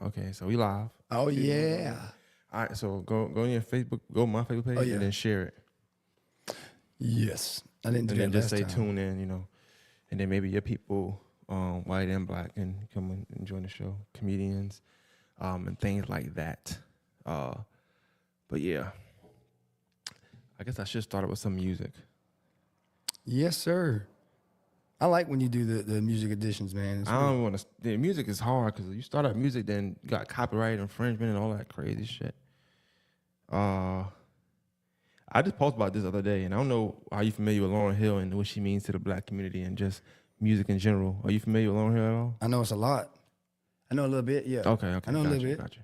Okay, so we live. Oh yeah. All right, so go on your Facebook, go on my Facebook page, and then share it. Yes, I didn't do and that then just last say time. tune in, and then maybe your people, white and black, can come and join the show, comedians, and things like that. But yeah, I guess I should start with some music. Yes, sir. I like when you do the music editions, man. I don't want to. The music is hard because you start out music, then you got copyright infringement and all that crazy shit. I just posted about this the other day, and I don't know how you familiar with Lauryn Hill and what she means to the black community and just music in general. Are you familiar with Lauryn Hill at all? I know it's a lot. I know a little bit, yeah. Okay. I know a little bit. Got you.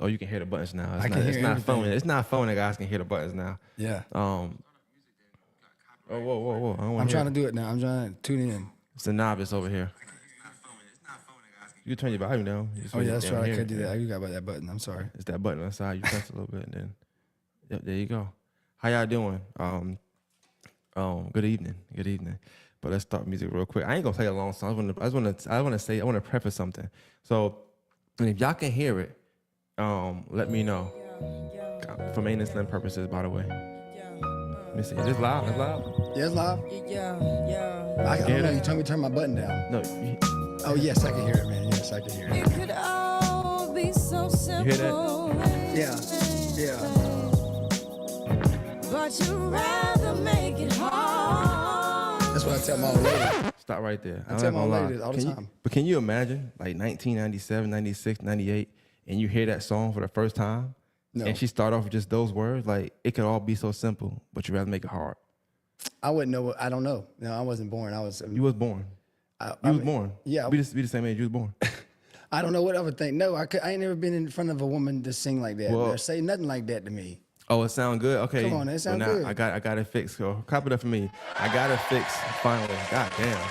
Oh, you can hear the buttons now. It's not phone. It's not phone that guys can hear the buttons now. Yeah. Oh, whoa. I'm trying to do it now. I'm trying to tune in. It's a novice over here. You can turn your volume down. Oh, yeah, that's right. I could do that. You got about that button. I'm sorry. It's that button on the side. You press a little bit, and then yep, there you go. How y'all doing? Good evening. But let's start music real quick. I ain't gonna play a long song. I want to preface something. So, and if y'all can hear it, let me know. For maintenance and purposes, by the way. Let me see. Is this loud? It's loud? Yeah, it's loud. I don't know. You told me to turn my button down. No. Oh, yes, I can hear it, man. Yes, I can hear it. It could all be so simple. You hear that? Yeah. But you rather make it hard. That's what I tell my old lady. Stop right there. I tell my old lady this all the time. But can you imagine, like 1997, 96, 98, and you hear that song for the first time? No. And she start off with just those words? Like, it could all be so simple, but you rather make it hard. I wouldn't know. I don't know. No, I wasn't born. You was born. You was born. Yeah. We the same age. You was born. I don't know what other thing. No, I ain't never been in front of a woman to sing like that. Well, or say nothing like that to me. Oh, it sound good? Okay. Come on, it sound good. I got it fixed. So copy that for me. I got it fixed finally. God damn.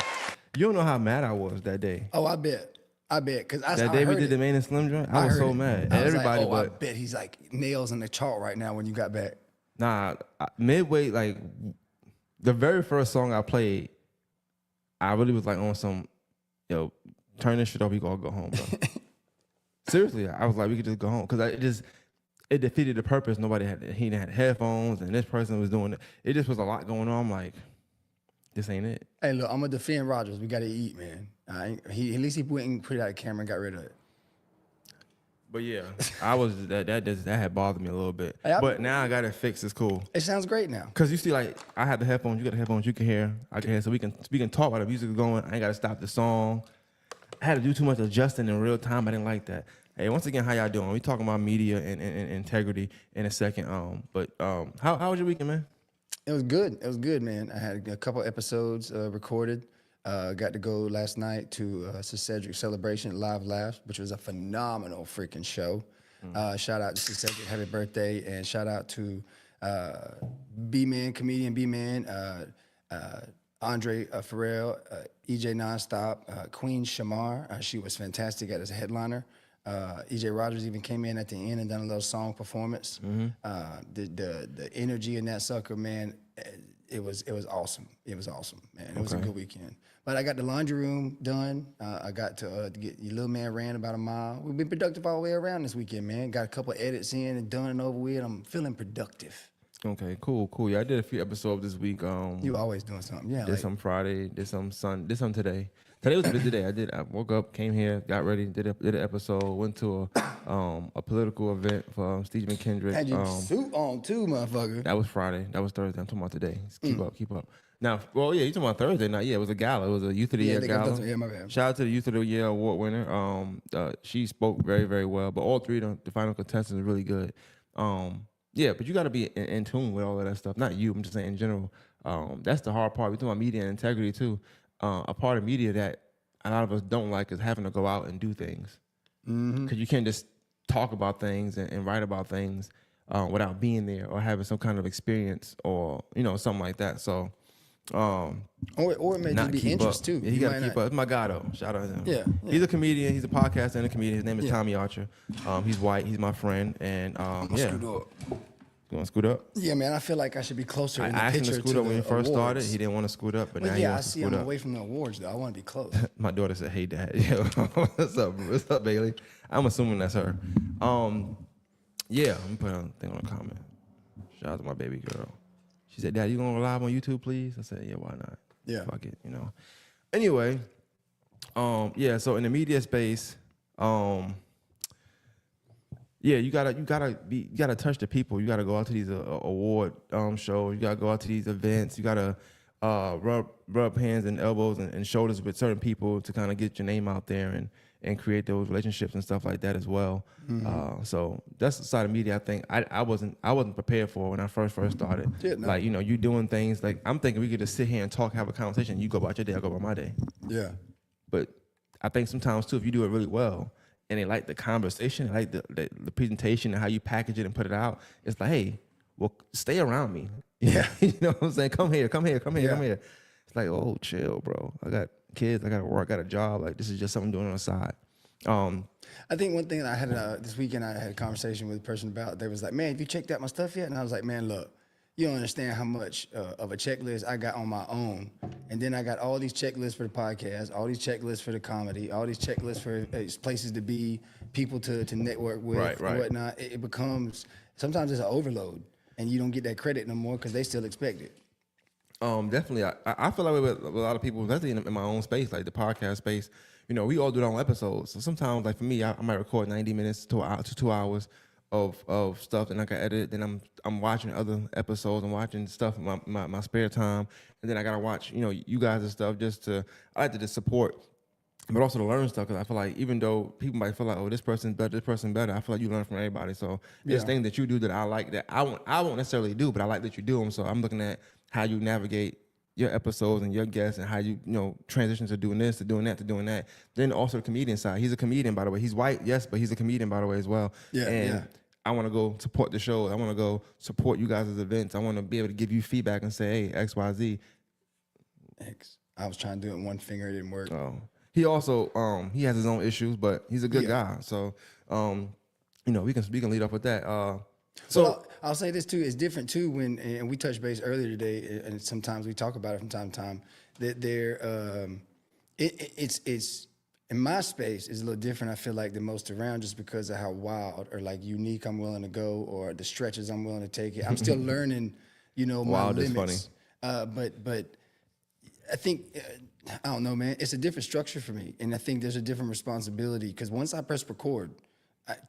You don't know how mad I was that day. Oh, I bet. Because that day we did the Main and Slim joint, I was so mad. I was everybody, like, but I bet he's like nails in the chalk right now when you got back. Nah, midway, like the very first song I played, I really was like on some, turn this shit off, we gonna go home, bro. Seriously, I was like, we could just go home because it defeated the purpose. He didn't have headphones, and this person was doing it. It just was a lot going on. I'm like, this ain't it. Hey, look, I'm gonna defend Rogers. We gotta eat, man. At least he went and put it out of the camera and got rid of it. But yeah, I was that had bothered me a little bit. Hey, but now I got it fixed. It's cool. It sounds great now. Cause you see, like I have the headphones. You got the headphones. You can hear. I can hear. So we can talk while the music is going. I ain't gotta stop the song. I had to do too much adjusting in real time. I didn't like that. Hey, once again, how y'all doing? We talking about media and integrity in a second. How was your weekend, man? It was good, man. I had a couple episodes recorded. Got to go last night to Sir Cedric Celebration Live Laughs, which was a phenomenal freaking show. Shout out to Sir Cedric, happy birthday, and shout out to B-Man, comedian B-Man, Andre Farrell, EJ Nonstop, Queen Shamar. She was fantastic as a headliner. EJ Rogers even came in at the end and done a little song performance. The energy in that sucker, man, it was awesome. It was awesome, man. It was a good weekend. But I got the laundry room done. I got to get your little man ran about a mile. We've been productive all the way around this weekend, man. Got a couple of edits in and done and over with. I'm feeling productive. Okay, cool. Yeah, I did a few episodes this week. You always doing something, yeah. Did some Friday, did some Sunday, did some today. Today was a busy day. I woke up, came here, got ready, did an episode, went to a political event for Stephen Kendrick. Had your suit on too, motherfucker. That was Friday. That was Thursday. I'm talking about today. Keep up. Now, well, yeah, you talking about Thursday night? Yeah, it was a gala. It was a Youth of the Year gala. Yeah, my bad. Shout out to the Youth of the Year award winner. She spoke very, very well. But all three of the final contestants are really good. Yeah, but you got to be in tune with all of that stuff. Not you. I'm just saying in general. That's the hard part. We're talking about media and integrity too. A part of media that a lot of us don't like is having to go out and do things. Because you can't just talk about things and write about things without being there or having some kind of experience or something like that. So. Or it may just be interest too. Yeah, he got to keep up. It's my guy though. Shout out to him. Yeah. He's a comedian. He's a podcaster and a comedian. His name is Tommy Archer. He's white. He's my friend. And yeah. You want to scoot up? Yeah, man, I feel like I should be closer I in the asked him to picture scoot to up when he the first started. awards. He didn't want to scoot up, but Well, now he yeah, I wants to see scoot I'm up. away from the awards, though. I want to be close. My daughter said, "Hey, Dad." Yo, what's up? What's up, Bailey? I'm assuming that's her. Yeah, I'm put a thing on a comment. Shout out to my baby girl. She said, "Dad, you gonna go live on YouTube, please?" I said, "Yeah, why not? Yeah. Fuck it, you know." Anyway, yeah. So in the media space, yeah, you gotta touch the people. You gotta go out to these award shows. You gotta go out to these events. You gotta rub hands and elbows and shoulders with certain people to kind of get your name out there and create those relationships and stuff like that as well. So that's the side of media I think I wasn't prepared for when I first started. Yeah, no. Like, you know, you doing things like I'm thinking we could just sit here and talk, have a conversation. You go about your day, I go about my day. Yeah. But I think sometimes too, if you do it really well and they like the conversation, they like the presentation and how you package it and put it out, it's like, hey, well, stay around me. Yeah. You know what I'm saying? Come here. Yeah. It's like, oh, chill, bro. I got kids, I got to work, I got a job. Like, this is just something I'm doing on the side. I think one thing that I had this weekend, I had a conversation with a person about. They was like, "Man, have you checked out my stuff yet?" And I was like, "Man, look, you don't understand how much of a checklist I got on my own, and then I got all these checklists for the podcast, all these checklists for the comedy, all these checklists for places to be, people to network with, Right. and whatnot. It becomes sometimes it's an overload, and you don't get that credit no more because they still expect it." Definitely. I feel like with a lot of people, especially in my own space, like the podcast space, you know, we all do our own episodes. So sometimes, like for me, I might record 90 minutes to 2 hours of stuff, and I can edit it. Then I'm watching other episodes and watching stuff in my spare time, and then I gotta watch, you know, you guys' stuff I like to just support, but also to learn stuff, because I feel like even though people might feel like, oh, this person's better, I feel like you learn from everybody. So there's Yeah. things that you do that I like that I won't necessarily do, but I like that you do them. So I'm looking at how you navigate your episodes and your guests and how you know transition to doing this, to doing that, to doing that. Then also the comedian side. He's a comedian, by the way. He's white, yes, but he's a comedian, by the way, as well. Yeah, And yeah. I want to go support the show. I want to go support you guys' events. I want to be able to give you feedback and say, hey, X, Y, Z. I was trying to do it with one finger, it didn't work. He also he has his own issues, but he's a good Yeah. guy. So you know, we can lead up with that. So I'll say this too: it's different too when, and we touched base earlier today, and sometimes we talk about it from time to time. That it's in my space is a little different. I feel like than most around, just because of how wild or like unique I'm willing to go, or the stretches I'm willing to take it. I'm still learning, you know, my Wild is limits. But I think I don't know, man. It's a different structure for me, and I think there's a different responsibility because once I press record,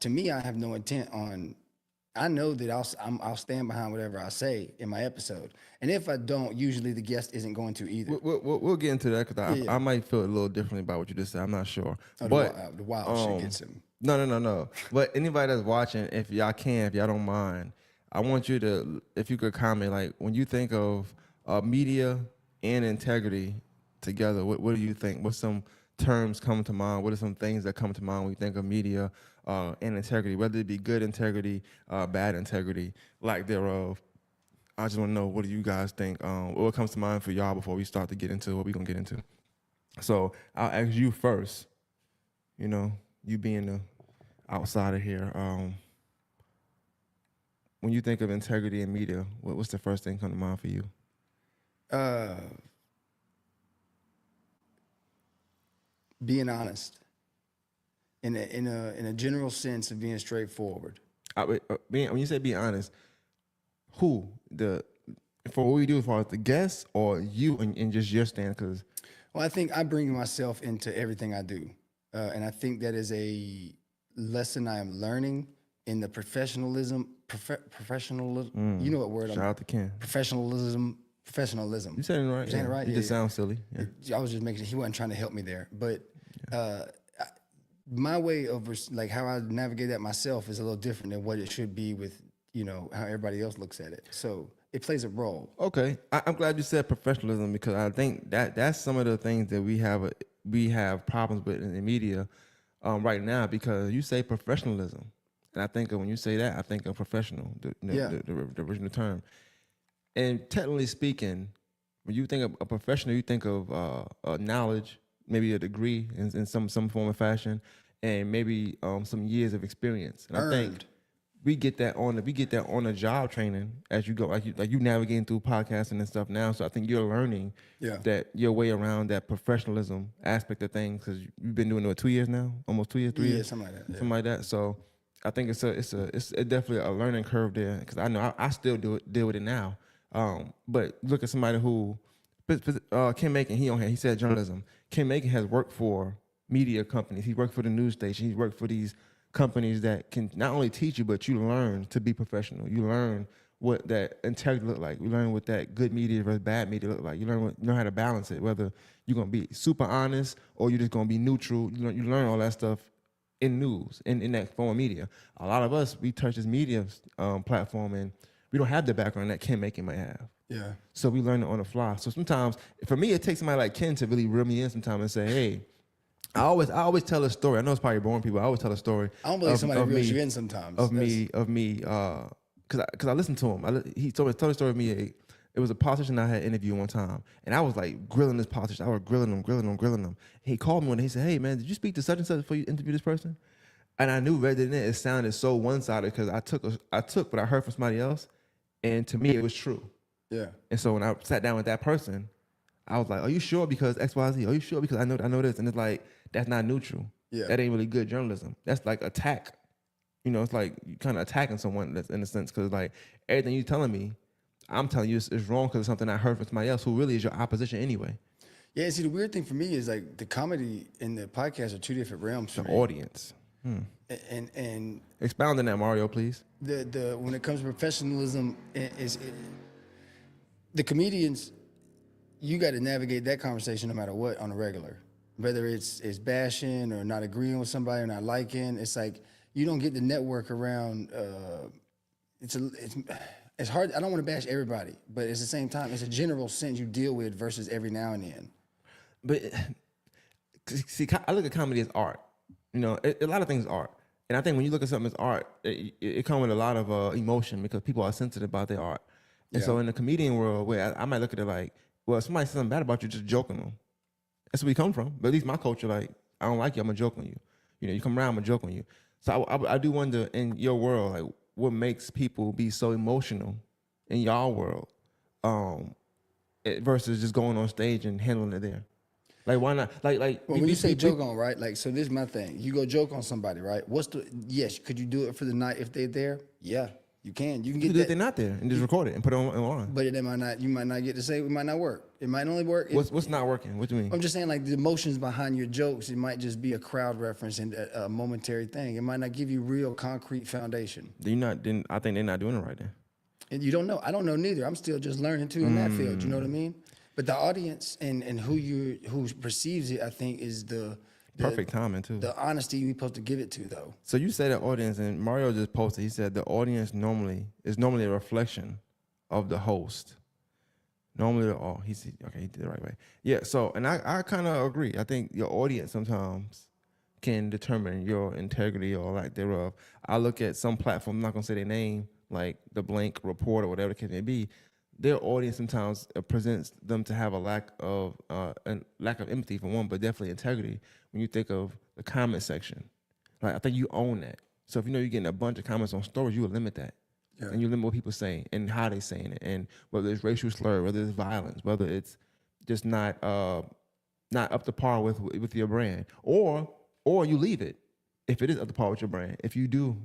to me, I have no intent on. I know that I'll stand behind whatever I say in my episode, and if I don't, usually the guest isn't going to either. we'll get into that because Yeah. I might feel a little differently about what you just said. I'm not sure, Oh, but the wild shit gets him. No. But anybody that's watching, if y'all don't mind, I want you to, if you could comment, like when you think of media and integrity together, what do you think? What some terms come to mind? What are some things that come to mind when you think of media and integrity, whether it be good integrity, bad integrity, lack thereof? I just want to know, what do you guys think? What comes to mind for y'all before we start to get into what we're going to get into? So I'll ask you first, you know, you being the outsider here. When you think of integrity in media, what's the first thing come to mind for you? Being honest, in a general sense of being straightforward. When you say be honest, who for what we do as far as the guests or you and just your stand? Because Well, I think I bring myself into everything I do, and I think that is a lesson I am learning in the professionalism. You know what word? shout out to Ken. Professionalism. You said it right. You saying it right? You just Yeah. sound silly. Yeah. I was just making sure he wasn't trying to help me there. But my way of like how I navigate that myself is a little different than what it should be with, you know, how everybody else looks at it. So it plays a role. Okay, I'm glad you said professionalism, because I think that's some of the things that we have problems with in the media right now, because you say professionalism, and I think of, when you say that, I think of professional, the original term. And technically speaking, when you think of a professional, you think of knowledge, maybe a degree in some form of fashion, and maybe some years of experience. And I think we get that on the job training as you go, like you navigating through podcasting and stuff now. So I think you're learning that your way around that professionalism aspect of things, because you've been doing it 2 years now, almost 2 years, 3 years, something like that. Yeah. something like that. So I think it's definitely a learning curve there, because I know I still deal with it now. But look at somebody who, Ken Macon, he said journalism. Ken Macon has worked for media companies. He worked for the news station. He's worked for these companies that can not only teach you, but you learn to be professional. You learn what that integrity look like. You learn what that good media versus bad media look like. You learn how to balance it, whether you're gonna be super honest or you're just gonna be neutral. You learn all that stuff in news, in that form of media. A lot of us, we touch this media platform, and we don't have the background that Ken Macon might have. Yeah. So we learn it on the fly. So sometimes, for me, it takes somebody like Ken to really reel me in sometimes and say, hey, I always tell a story. I know it's probably boring people. I always tell a story. I don't believe somebody reels you in sometimes. Of me, because I listened to him. He told a story of me. It was a politician I had interviewed one time, and I was like grilling this politician. I was grilling him. He called me one day. He said, "Hey man, did you speak to such and such before you interview this person?" And I knew right then it sounded so one-sided, because I took what I heard from somebody else, and to me it was true. Yeah. And so when I sat down with that person, I was like, "Are you sure? Because X, Y, Z. Are you sure? Because I know this." And it's like, that's not neutral. Yeah. That ain't really good journalism. That's like attack. You know, it's like you kind of attacking someone, that's in a sense, because like everything you're telling me, I'm telling you is wrong because it's something I heard from somebody else who really is your opposition anyway. Yeah, see, the weird thing for me is like the comedy and the podcast are two different realms for The me. audience. And Expound on that, Mario, please. the when it comes to professionalism, the comedians, you got to navigate that conversation no matter what on a regular. Whether it's bashing or not agreeing with somebody or not liking, it's like you don't get the network around. It's hard. I don't want to bash everybody, but at the same time, it's a general sense you deal with versus every now and then. But see, I look at comedy as art. You know, a lot of things are art. And I think when you look at something as art, it comes with a lot of emotion, because people are sensitive about their art. And so in the comedian world, where I might look at it like, well, if somebody says something bad about you, just joking them. That's where we come from. But at least my culture, like, I don't like you, I'm gonna joke on you. You know, you come around, I'm gonna joke on you. So I do wonder, in your world, like, what makes people be so emotional in y'all world, versus just going on stage and handling it there? Like, why not? Like Well, when you say joke on, right? Like, so this is my thing. You go joke on somebody, right? Yes, could you do it for the night if they're there? Yeah, you can. You can get do it that. if they're not there and just record it and put it online. But it might not. You might not get to say it. Might not work. It might only work. What's not working? What do you mean? I'm just saying, like, the emotions behind your jokes, it might just be a crowd reference and a momentary thing. It might not give you real concrete foundation. I think they're not doing it right then. And you don't know. I don't know neither. I'm still just learning too in that field. You know what I mean? But the audience and who perceives it, I think, is the Perfect timing too. The honesty you're supposed to give it to, though. So you said the audience, and Mario just posted. He said the audience is normally a reflection of the host. Normally, he did it the right way. Yeah. So, and I kind of agree. I think your audience sometimes can determine your integrity or lack thereof. I look at some platform. I'm not gonna say their name, like the Blank Report or whatever the case may be. Their audience sometimes presents them to have a lack of empathy for one, but definitely integrity. When you think of the comment section, like, I think you own that. So if you know you're getting a bunch of comments on stories, you will limit that. Yeah. And you limit what people saying and how they saying it, and whether it's racial slur, whether it's violence, whether it's just not up to par with your brand, or you leave it if it is up to par with your brand. If you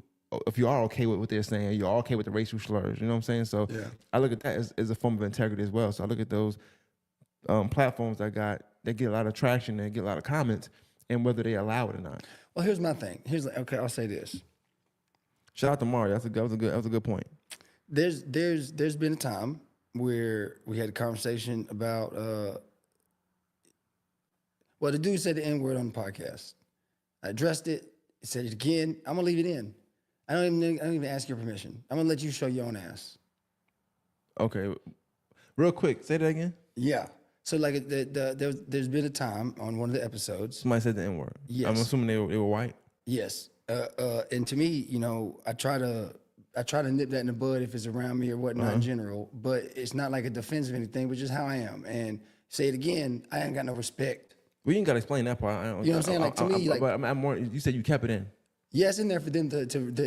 are okay with what they're saying, you're okay with the racial slurs, you know what I'm saying? So yeah. I look at that as a form of integrity as well. So I look at those platforms that get a lot of traction and get a lot of comments, and whether they allow it or not. Well, here's my thing. Okay, I'll say this. Shout out to Mario. That was a good point. There's been a time where we had a conversation about the dude said the N-word on the podcast. I addressed it, said it again. I'm gonna leave it in. I don't even ask your permission. I'm gonna let you show your own ass. Okay. Real quick, say that again. Yeah. So like there's been a time on one of the episodes. Somebody said the N-word. Yes. I'm assuming they were white. Yes. And to me, you know, I try to nip that in the bud if it's around me or whatnot in general. But it's not like a defense of anything, but just how I am. And say it again, I ain't got no respect. We ain't got to explain that part. You know what I'm saying? Like, to me, like, but I'm more. You said you kept it in. Yeah, it's in there for them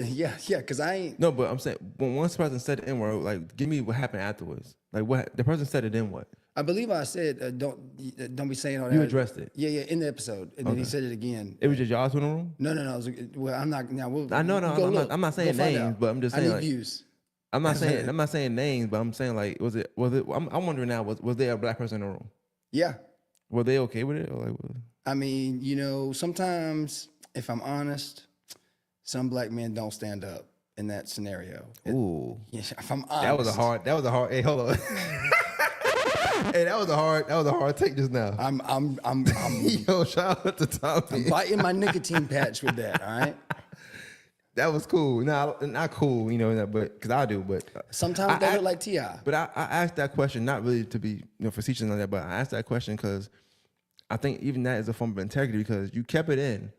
yeah, because I ain't. No, but I'm saying when one person said the N-word, like, give me what happened afterwards. Like, what the person said it, then what? I believe I said don't be saying all that. You addressed it. Yeah, in the episode, and then he said it again. It was just y'all two in the room. No. It was, well, I'm not now. I know, no, I'm not saying names, but I'm just saying I need like, views. I'm not saying names, but I'm saying like, was it? I'm wondering now, was there a black person in the room? Yeah, Were they okay with it? Or like, I mean, sometimes if I'm honest, some black men don't stand up in that scenario. ooh, Yeah, if I'm honest, that was a hard. Hey, hold on. Hey, that was a hard take just now. I'm Yo, shout out to Tommy. biting my nicotine patch with that. All right. That was cool. No, not cool, but because I do, but Sometimes they look like Ti. But I asked that question not really to be facetious on that, but I asked that question because I think even that is a form of integrity because you kept it in,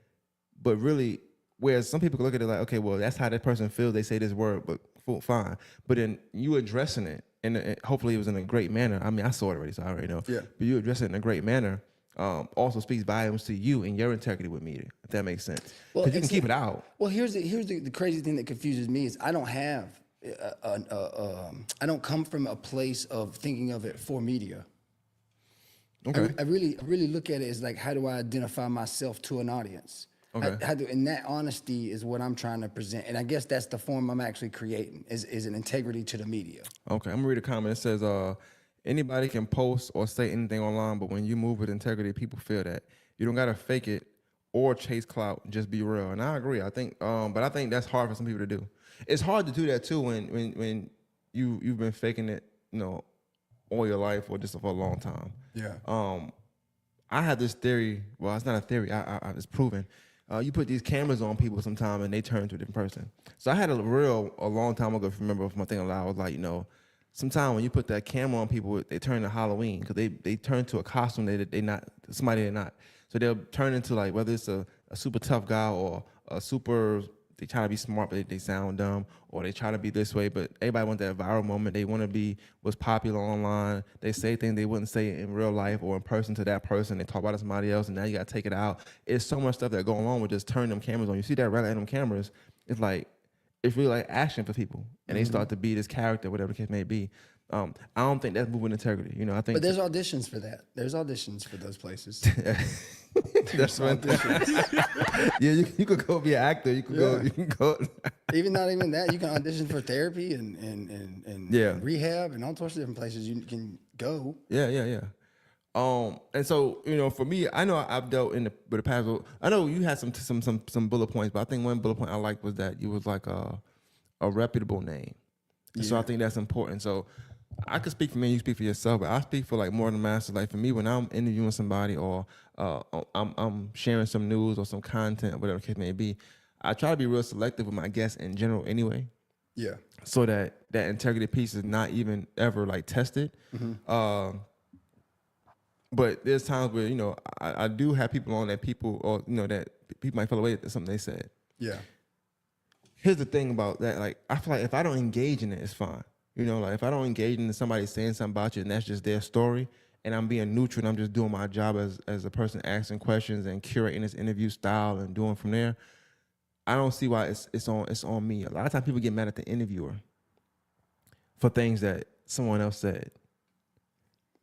but really, whereas some people look at it like, okay, well, that's how that person feels. They say this word, but fine. But then you addressing it, and hopefully it was in a great manner. I mean, I saw it already, so I already know. Yeah. But you address it in a great manner. Also speaks volumes to you and your integrity with media, if that makes sense. Well, Because you can keep it out. Well, here's the crazy thing that confuses me is I don't have I don't come from a place of thinking of it for media. Okay. I really look at it as like, how do I identify myself to an audience? Okay. And that honesty is what I'm trying to present, and I guess that's the form I'm actually creating is an integrity to the media. Okay, I'm gonna read a comment. It says, anybody can post or say anything online, but when you move with integrity, people feel that. You don't gotta fake it or chase clout, just be real. And I agree. I think, but I think that's hard for some people to do. It's hard to do that too when you've been faking it, all your life or just for a long time. Yeah. I have this theory. Well, it's not a theory. It's proven. You put these cameras on people sometime and they turn to a different person. So I had a long time ago, if you remember, if my thing allowed, I was like, sometimes when you put that camera on people, they turn to Halloween because they turn to a costume they not somebody they're not. So they'll turn into like whether it's a super tough guy or a super. They try to be smart, but they sound dumb, or they try to be this way. But everybody wants that viral moment. They want to be what's popular online. They say things they wouldn't say in real life or in person to that person. They talk about it to somebody else, and now you got to take it out. It's so much stuff that go along with just turning them cameras on. You see that right at them cameras. It's really like action for people, and they start to be this character, whatever the case may be. I don't think that's moving integrity. I think. But there's auditions for that. There's auditions for those places. That's one thing. Yeah, you could go be an actor. You could go. You can go. Not even that. You can audition for therapy and rehab and all sorts of different places you can go. Yeah. And so for me, I know I've dealt with the past. I know you had some bullet points, but I think one bullet point I liked was that you was like a reputable name. Yeah. So I think that's important. So I could speak for me, you speak for yourself, but I speak for like more than master. Like for me, when I'm interviewing somebody or I'm sharing some news or some content, whatever the case may be, I try to be real selective with my guests in general anyway. Yeah. So that integrity piece is not even ever like tested. Mm-hmm. But there's times where, I do have people on that people or, that people might feel away at something they said. Yeah. Here's the thing about that. Like, I feel like if I don't engage in it, it's fine. Like if I don't engage in somebody saying something about you and that's just their story and I'm being neutral and I'm just doing my job as a person asking questions and curating this interview style and doing from there, I don't see why it's on me. A lot of times people get mad at the interviewer for things that someone else said.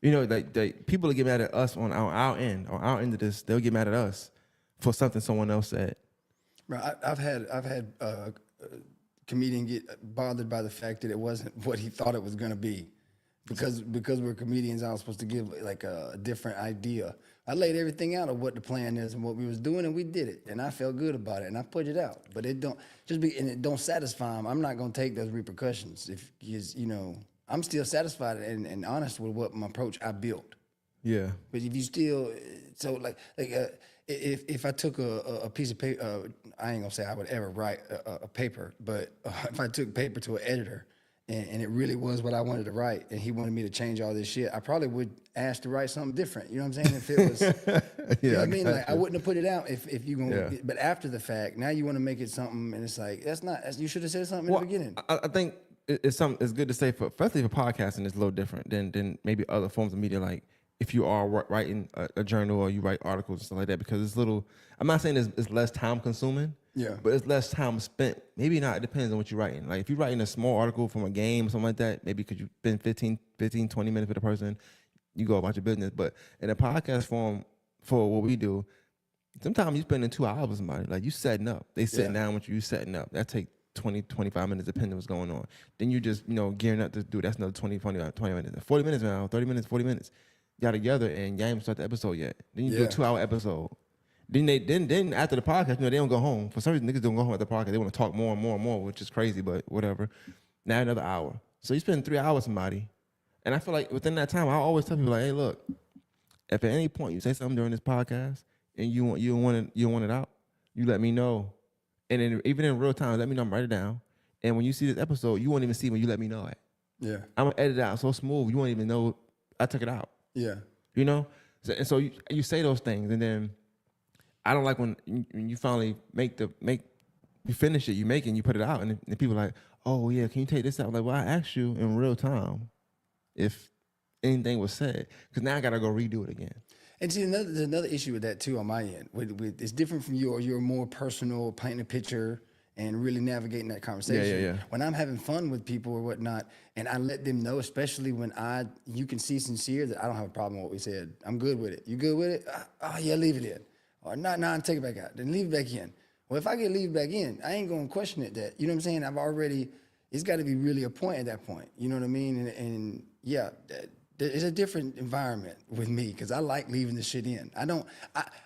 Like people get mad at us on our end of this. They'll get mad at us for something someone else said. Right. I've had comedian get bothered by the fact that it wasn't what he thought it was going to be, because we're comedians. I was supposed to give like a different idea. I laid everything out of what the plan is and what we was doing, and we did it, and I felt good about it, and I put it out. But it don't satisfy him. I'm not going to take those repercussions if I'm still satisfied and honest with what my approach I built. Yeah. But if you still if I took a piece of paper, I ain't gonna say I would ever write a paper, but if I took paper to an editor and it really was what I wanted to write and he wanted me to change all this shit, I probably would ask to write something different. You know what I'm saying? If it was, you know what I mean? Like I wouldn't have put it out if you gonna. Yeah. But after the fact, now you want to make it something, and it's like you should have said something in the beginning. I think it's good to say especially for podcasting, it's a little different than maybe other forms of media. Like if you are writing a journal or you write articles and stuff like that, because it's little. I'm not saying it's less time consuming. Yeah. But it's less time spent. Maybe not. It depends on what you're writing. Like if you're writing a small article from a game or something like that, maybe because you spend 15, 20 minutes with the person, you go about your business. But in a podcast form, for what we do, sometimes you spending 2 hours with somebody. Like you setting up. They sitting down with you setting up. That take 20, 25 minutes depending on what's going on. Then you just, gearing up to do. That's another 20 minutes. 40 minutes now, 30 minutes, 40 minutes. Y'all together and y'all ain't even start the episode yet. Then you do a 2-hour episode. Then after the podcast, they don't go home. For some reason, niggas don't go home at the podcast. They want to talk more and more and more, which is crazy, but whatever. Now another hour. So you spend 3 hours with somebody. And I feel like within that time, I always tell people like, hey, look, if at any point you say something during this podcast and you want it out, you let me know. And then even in real time, let me know, I'm write it down. And when you see this episode, you won't even see when you let me know it. Yeah. I'm gonna edit it out so smooth, you won't even know I took it out. Yeah. So you say those things, and then I don't like when you finally you finish it, you make it, and you put it out, and people are like, oh yeah, can you take this out? I'm like, well, I asked you in real time if anything was said, because now I gotta go redo it again. And see, there's another issue with that too on my end. It's different from you, or you're more personal, painting a picture and really navigating that conversation. Yeah. When I'm having fun with people or whatnot, and I let them know, especially when you can see sincere that I don't have a problem with what we said. I'm good with it. You good with it? Oh yeah, leave it in. Or nah, take it back out. Then leave it back in. Well, if I get leave it back in, I ain't gonna question it. That, you know what I'm saying? It's got to be really a point at that point. You know what I mean? And yeah, it's a different environment with me because I like leaving the shit in.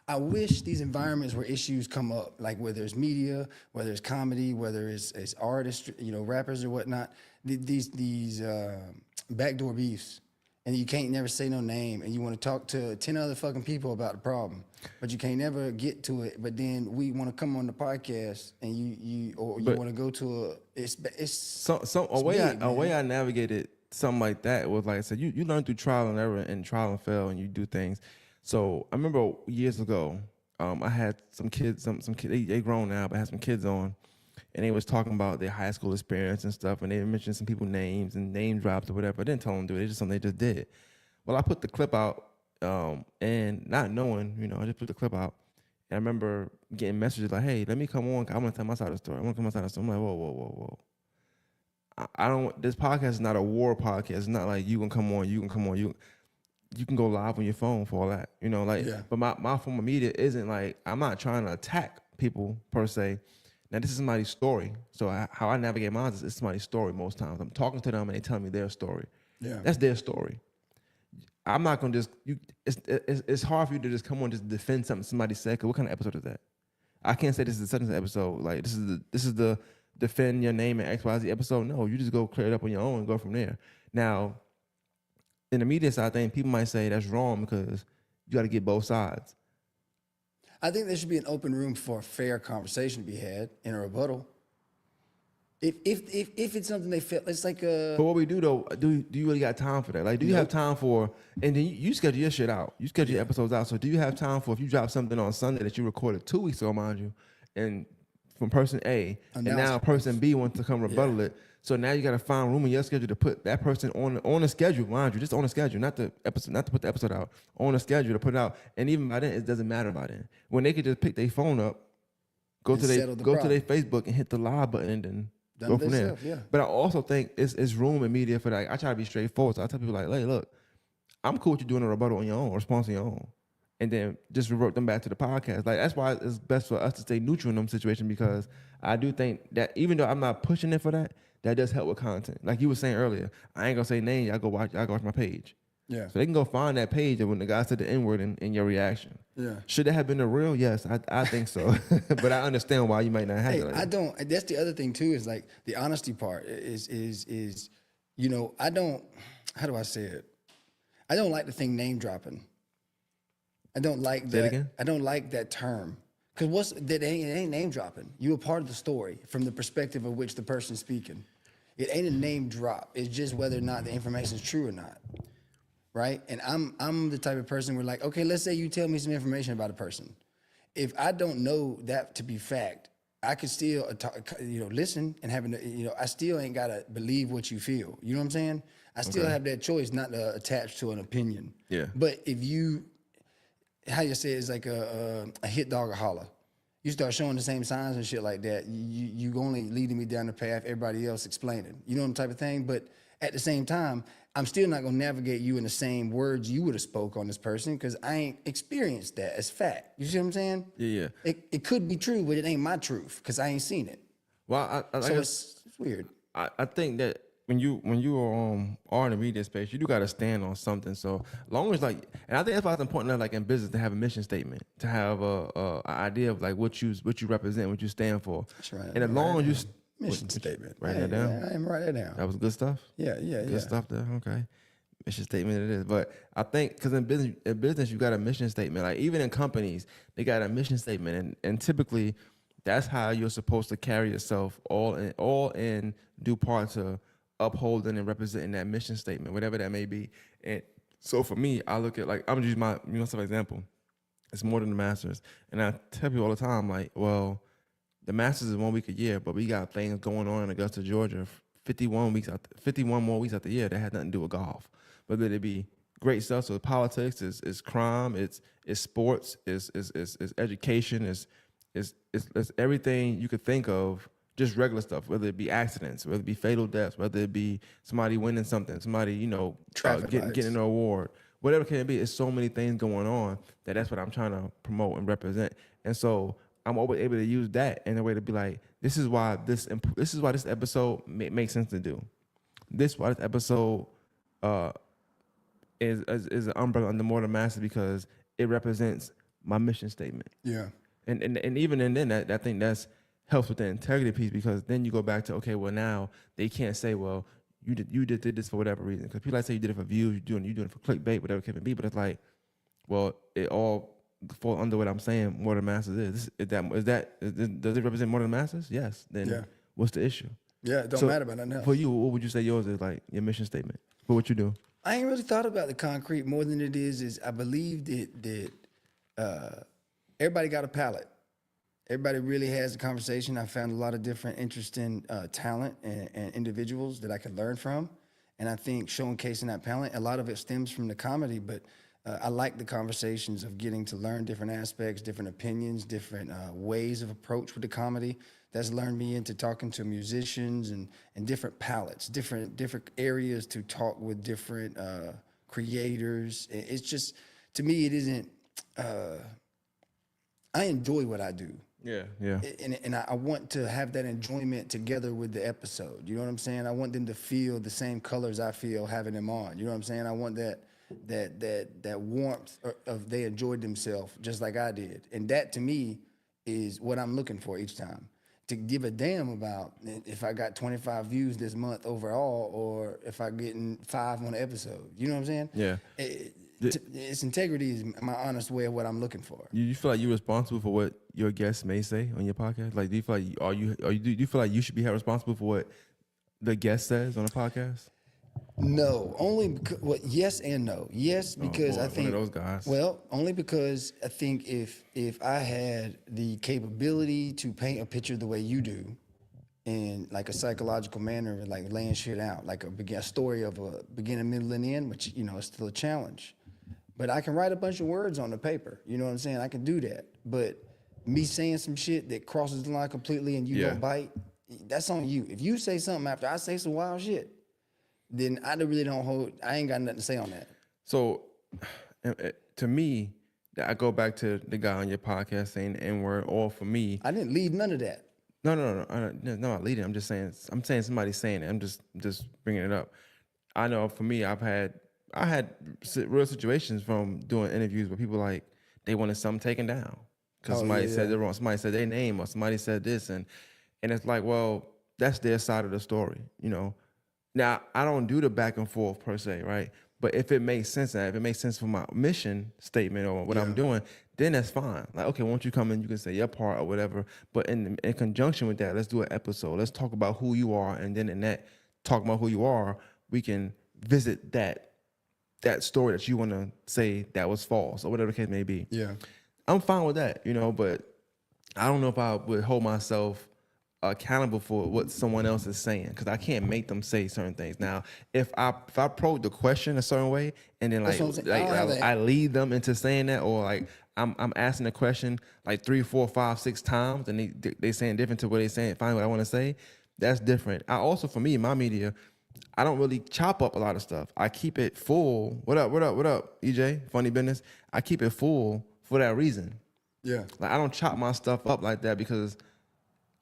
I wish these environments where issues come up, like whether it's media, whether it's comedy, whether it's artists, rappers or whatnot, these backdoor beefs, and you can't never say no name, and you want to talk to 10 other fucking people about the problem, but you can't never get to it. But then we want to come on the podcast, and you want to go to a way I navigated something like that was, like I said, you learn through trial and error and trial and fail, and you do things. So I remember years ago, I had some kids, some kids, they grown now, but I had some kids on, and they was talking about their high school experience and stuff, and they mentioned some people names and name drops or whatever. I didn't tell them to do it. It's just something they just did. Well, I put the clip out, and not knowing, I just put the clip out. And I remember getting messages like, hey, let me come on. I want to tell my side of the story. I want to come my side of the story. I'm like, whoa. I don't. This podcast is not a war podcast. It's not like you can come on. You can go live on your phone for all that. But my form of media isn't like, I'm not trying to attack people per se. Now this is somebody's story. So how I navigate mine is somebody's story most times. I'm talking to them and they tell me their story. Yeah, that's their story. I'm not gonna just It's hard for you to just come on and just defend something somebody said. Cause what kind of episode is that? I can't say this is such an episode. Like this is the defend your name and XYZ episode. No, you just go clear it up on your own and go from there. Now, in the media side thing, people might say that's wrong because you got to get both sides. I think there should be an open room for a fair conversation to be had in a rebuttal. If it's something they feel, it's like a. But what we do though, do you really got time for that? Like, do you have time for? And then you schedule your shit out. You schedule your episodes out. So do you have time for, if you drop something on Sunday that you recorded 2 weeks ago, mind you, and from person A, and now person B wants to come rebuttal it. So now you got to find room in your schedule to put that person on the schedule, mind you, just on the schedule, not to put the episode out, on the schedule to put it out. And even by then, it doesn't matter by then. When they could just pick their phone up, go to their Facebook and hit the live button and then go from there. But I also think it's room in media for that. I try to be straightforward. So I tell people like, hey, look, I'm cool with you doing a rebuttal on your own, response on your own, and then just revert them back to the podcast. Like, that's why it's best for us to stay neutral in them situations, because I do think that even though I'm not pushing it for that, that does help with content. Like you were saying earlier, I ain't gonna say names. Y'all go watch my page. Yeah. So they can go find that page when the guy said the N-word in your reaction. Yeah. Should that have been the real? Yes, I think so. But I understand why you might not have it. Like I don't. That's the other thing too, is like the honesty part is I don't. How do I say it? I don't like the thing name dropping. I don't like that. Say it again? I don't like that term. Because it ain't name dropping. You a part of the story from the perspective of which the person's speaking. It ain't a name drop. It's just whether or not the information is true or not, right? And I'm the type of person where, like, okay, let's say you tell me some information about a person. If I don't know that to be fact, I could still listen and I still ain't gotta believe what you feel. You know what I'm saying? I still have that choice not to attach to an opinion. Yeah. But if you, how you say it's like a hit dog or holler. You start showing the same signs and shit like that, you only leading me down the path everybody else explaining. You know what type of thing? But at the same time, I'm still not gonna navigate you in the same words you would have spoke on this person because I ain't experienced that as fact. You see what I'm saying? Yeah. It could be true, but it ain't my truth because I ain't seen it. Well, I So guess it's weird. I think that when you are in the media space, you do got to stand on something. So long as like, and I think that's why it's important that like in business to have a mission statement, to have a idea of like what you represent, what you stand for. That's right. And as long as you Mission statement. write that down. I am write that down. That was good stuff. Yeah. Good stuff there. Okay. Mission statement it is. But I think because in business you got a mission statement. Like even in companies, they got a mission statement. And typically that's how you're supposed to carry yourself all in due part to upholding and representing that mission statement, whatever that may be. And so for me, I look at like, I'm gonna use my example. It's more than the Masters. And I tell people all the time, like, well, the Masters is 1 week a year, but we got things going on in Augusta, Georgia, 51 more weeks out the year that had nothing to do with golf. Whether it be great stuff, so politics, is crime, it's sports, it's education, it's everything you could think of, just regular stuff, whether it be accidents, whether it be fatal deaths, whether it be somebody winning something, somebody, getting an award, whatever it can be. It's so many things going on that's what I'm trying to promote and represent. And so I'm always able to use that in a way to be like, this is why this episode makes sense to do. This is why this episode is an umbrella under More Than Masters because it represents my mission statement. Yeah. And even in then, that I think that's helps with the integrity piece because then you go back to, okay, well now they can't say, well, you did this for whatever reason. Because people like say you did it for views, you're doing it for clickbait, whatever it can be. But it's like, well, it all falls under what I'm saying. More Than Masters is. Does it represent More Than Masters? Yes. Then what's the issue? Yeah, it don't matter about nothing else. For you, what would you say yours is like your mission statement for what you do? I ain't really thought about the concrete more than it is I believe that everybody got a palette. Everybody really has a conversation. I found a lot of different interesting talent and individuals that I could learn from. And I think showcasing that talent, a lot of it stems from the comedy, but I like the conversations of getting to learn different aspects, different opinions, different ways of approach with the comedy. That's learned me into talking to musicians and different palettes, different areas to talk with different creators. It's just, to me, it isn't, I enjoy what I do. Yeah. And I want to have that enjoyment together with the episode. You know what I'm saying? I want them to feel the same colors I feel having them on. You know what I'm saying? I want that warmth of they enjoyed themselves just like I did. And that to me is what I'm looking for each time. To give a damn about if I got 25 views this month overall or if I getting 5 on an episode. You know what I'm saying? Yeah. Its integrity is my honest way of what I'm looking for. You feel like you're responsible for what your guests may say on your podcast? Like, do you feel like do you feel like you should be held responsible for what the guest says on a podcast? No, only because, well, yes and no. Yes, because I think one of those guys. Well, only because I think if I had the capability to paint a picture the way you do, in like a psychological manner, like laying shit out, like a story of a beginning, middle, and end, which is still a challenge. But I can write a bunch of words on the paper. You know what I'm saying? I can do that. But me saying some shit that crosses the line completely and you don't bite, that's on you. If you say something after I say some wild shit, then I ain't got nothing to say on that. So to me, I go back to the guy on your podcast saying the N-word, or for me. I didn't leave none of that. No, I'm not leading. I'm saying somebody saying it. I'm just bringing it up. I know for me, I had real situations from doing interviews where people like, they wanted something taken down because somebody said it wrong. Somebody said their name or somebody said this. And it's like, well, that's their side of the story, Now, I don't do the back and forth per se, right? But if it makes sense, if it makes sense for my mission statement or what I'm doing, then that's fine. Like, okay, won't you come in? You can say your part or whatever. But in conjunction with that, let's do an episode. Let's talk about who you are. And then in that, talk about who you are, we can visit that story that you want to say that was false or whatever the case may be. Yeah. I'm fine with that, but I don't know if I would hold myself accountable for what someone else is saying because I can't make them say certain things. Now, if I probe the question a certain way and then That's what I'm saying. I don't have I lead them into saying that, or like I'm asking the question like 3, 4, 5, 6 times and they saying different to what they saying, find what I want to say, that's different. I also, for me, in my media, I don't really chop up a lot of stuff. I keep it full. What up, EJ? Funny business. I keep it full for that reason. Yeah. Like I don't chop my stuff up like that because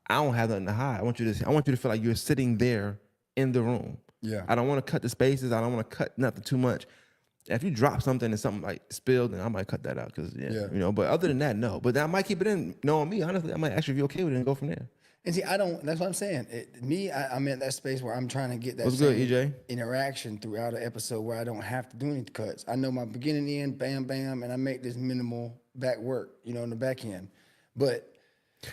I don't have nothing to hide. I want you to feel like you're sitting there in the room. Yeah. I don't want to cut the spaces. I don't want to cut nothing too much. If you drop something and something like spilled, then I might cut that out because But other than that, no. But I might keep it in. Knowing me, honestly, I might actually be okay with it and go from there. And see, I don't. That's what I'm saying. I'm in that space where I'm trying to get that What's good, same EJ? interaction throughout an episode where I don't have to do any cuts. I know my beginning, end, bam, bam, and I make this minimal back work, in the back end. But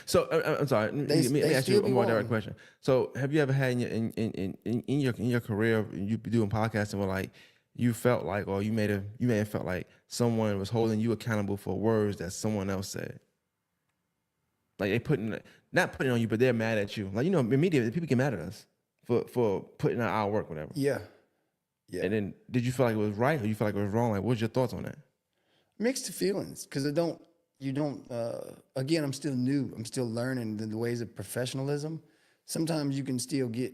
So I'm sorry. Let me ask you a more direct wanting. question. So have you ever had in your career, you be doing podcasting where like you felt like, or you may have felt like someone was holding you accountable for words that someone else said? Like they not putting it on you, but they're mad at you. Like in media, people get mad at us for putting out our work, whatever. Yeah. Yeah. And then did you feel like it was right, or you feel like it was wrong? Like, what's your thoughts on that? Mixed feelings, because again, I'm still new. I'm still learning the ways of professionalism. Sometimes you can still get,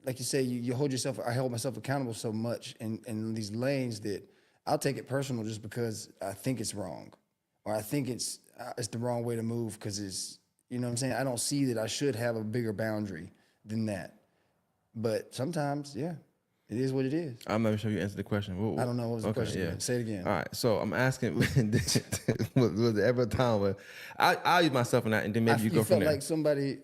like you say, you hold yourself, I hold myself accountable so much in these lanes that I'll take it personal just because I think it's wrong. Or I think it's the wrong way to move because it's, you know what I'm saying? I don't see that I should have a bigger boundary than that. But sometimes, yeah, it is what it is. I'm not sure you answered the question. I don't know what was the question. Yeah. Say it again. All right, so I'm asking, was there ever a time where I'll use myself in that, and then maybe you go from felt there. like somebody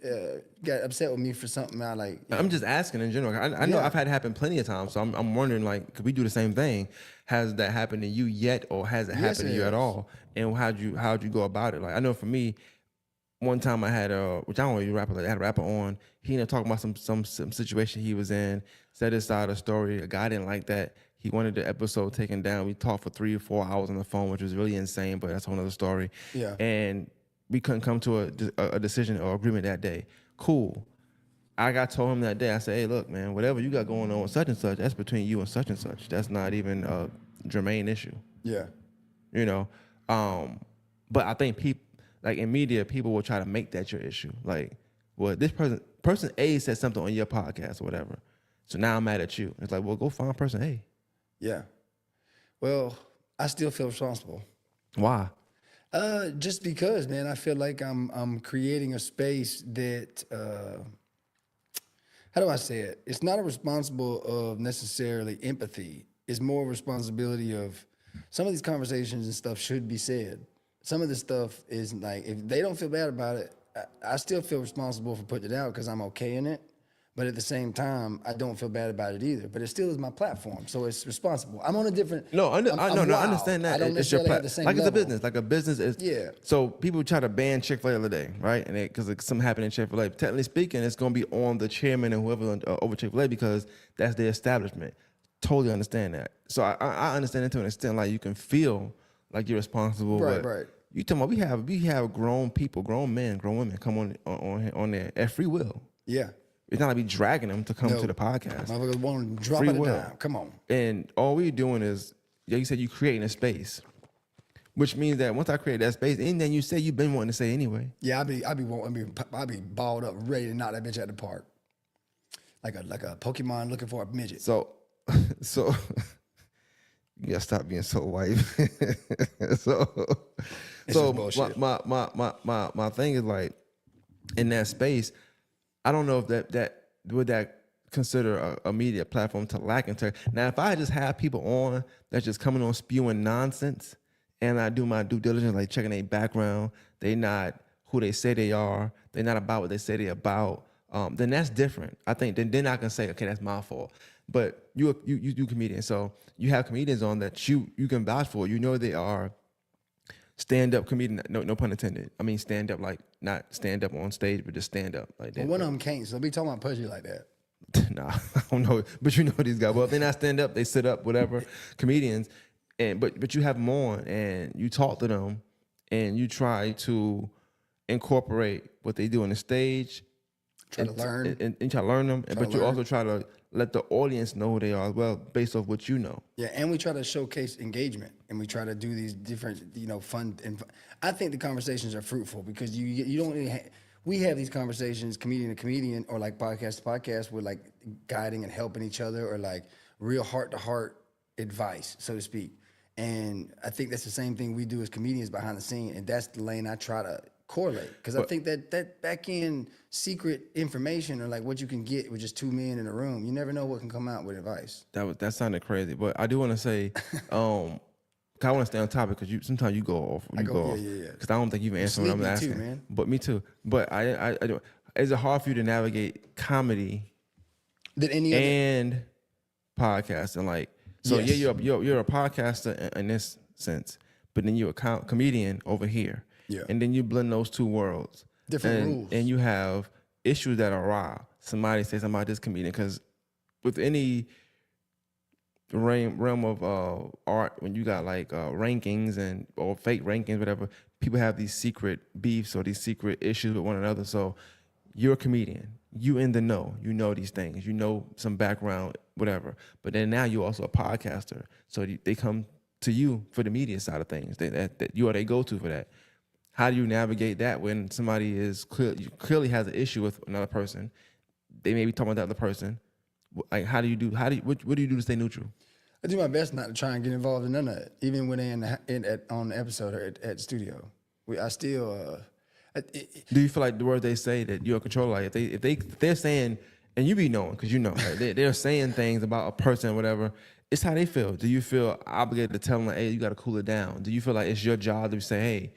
got upset with me for something I like. I'm just asking in general. I know Yeah. I've had it happen plenty of times, so I'm wondering, like, could we do the same thing? Has that happened to you yet, or has it happened to you it at has. all? And how'd you go about it? Like, I know for me, one time I had which I don't really rapper, like I had a rapper on. He ended up talking about some situation he was in, said his side of the story. A guy didn't like that. He wanted the episode taken down. We talked for 3 or 4 hours on the phone, which was really insane, but that's a whole other story. Yeah. And we couldn't come to a decision or agreement that day. Cool. I told him that day, I said, hey, look, man, whatever you got going on with such and such, that's between you and such. That's not even a germane issue. Yeah. But I think people, like in media, people will try to make that your issue. Like, well, this person A said something on your podcast or whatever, so now I'm mad at you. It's like, well, go find person A. Yeah. Well, I still feel responsible. Why? Just because, man, I feel like I'm creating a space that how do I say it? It's not a responsible of necessarily empathy. It's more responsibility of some of these conversations and stuff should be said. Some of this stuff is like, if they don't feel bad about it, I still feel responsible for putting it out because I'm okay in it. But at the same time, I don't feel bad about it either. But it still is my platform, so it's responsible. I'm on a different. No, I wild. understand that. I don't It's your necessarily have the same like level. it's a business. Like a business is. Yeah. So people try to ban Chick-fil-A the other day, right? And because something happened in Chick-fil-A. Technically speaking, it's going to be on the chairman and whoever over Chick-fil-A because that's their establishment. Totally understand that. So I understand it to an extent. Like you can feel like you're responsible. Right, but right. You talking about we have grown people, grown men, grown women come on there at free will. Yeah. It's not like we dragging them to come No. to the podcast. Motherfuckers want to drop Free it will. down. Come on. And all we're doing is, like you said, you creating a space, which means that once I create that space, anything you say, you've been wanting to say anyway. Yeah, I be balled up, ready to knock that bitch out the park, like a Pokemon looking for a midget. So you gotta stop being so white. so just bullshit. my thing is like in that space, I don't know if that would consider a media platform to lack integrity. Now, if I just have people on that's just coming on spewing nonsense, and I do my due diligence, like checking their background, they not who they say they are, they're not about what they say they're about, then that's different. I think then I can say, okay, that's my fault. But you do comedians, so you have comedians on that you can vouch for. You know they are stand-up comedian, no pun intended. I mean stand-up, like not stand-up on stage, but just stand-up like that. But one of them can't, so be talking about pussy like that. Nah, I don't know. But you know these guys. Well, if they not stand-up, they sit up, whatever, comedians. But you have them on and you talk to them and you try to incorporate what they do on the stage Try to learn. and you try to learn them, to but you learn. also try to let the audience know who they are as well, based off what you know. Yeah, and we try to showcase engagement, and we try to do these different, fun. And I think the conversations are fruitful because you don't really we have these conversations, comedian to comedian, or like podcast to podcast, we're like guiding and helping each other, or like real heart to heart advice, so to speak. And I think that's the same thing we do as comedians behind the scene, and that's the lane I try to correlate because I think that back end secret information, or like what you can get with just two men in a room, you never know what can come out with advice. That sounded crazy, but I do want to say, 'cause I want to stay on topic because sometimes you go off. You go off. yeah. Because I don't think you've answered what I'm sleepy asking. too, man. But me too. But I do. Is it hard for you to navigate comedy Did any other and podcasting? Like, so Yes. yeah, you're a podcaster in this sense, but then you're a comedian over here. Yeah. And then you blend those two worlds. Different rules. And you have issues that are raw. Somebody says something about this comedian, because with any realm of art, when you got like rankings or fake rankings, whatever, people have these secret beefs or these secret issues with one another. So you're a comedian, you in the know, you know these things, you know some background, whatever. But then now you're also a podcaster, so they come to you for the media side of things. That you are they go to for that. How do you navigate that when somebody is clearly has an issue with another person? They may be talking about the other person. Like, what do you do to stay neutral? I do my best not to try and get involved in none of it, even when they're on the episode or at the studio. I still. Do you feel like the words they say that you're a controller? Like if they're saying, and you be knowing because you know, like they're saying things about a person or whatever, it's how they feel. Do you feel obligated to tell them, like, hey, you got to cool it down? Do you feel like it's your job to say, hey,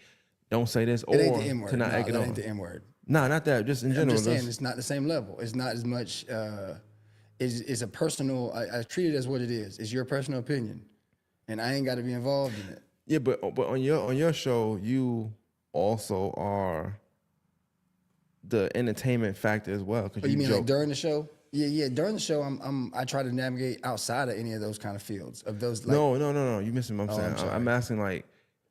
don't say this, or It ain't the M word. to not egg it that on? ain't the M word. No, not that. Just in general. I'm just saying it's not the same level. It's not as much. It's a personal. I treat it as what it is. It's your personal opinion, and I ain't got to be involved in it. Yeah, but on your show, you also are the entertainment factor as well. Cause Oh, you mean joke. like during the show? Yeah. During the show, I try to navigate outside of any of those kind of fields of those. Like, No. You missing what I'm saying. sorry. I'm asking, like,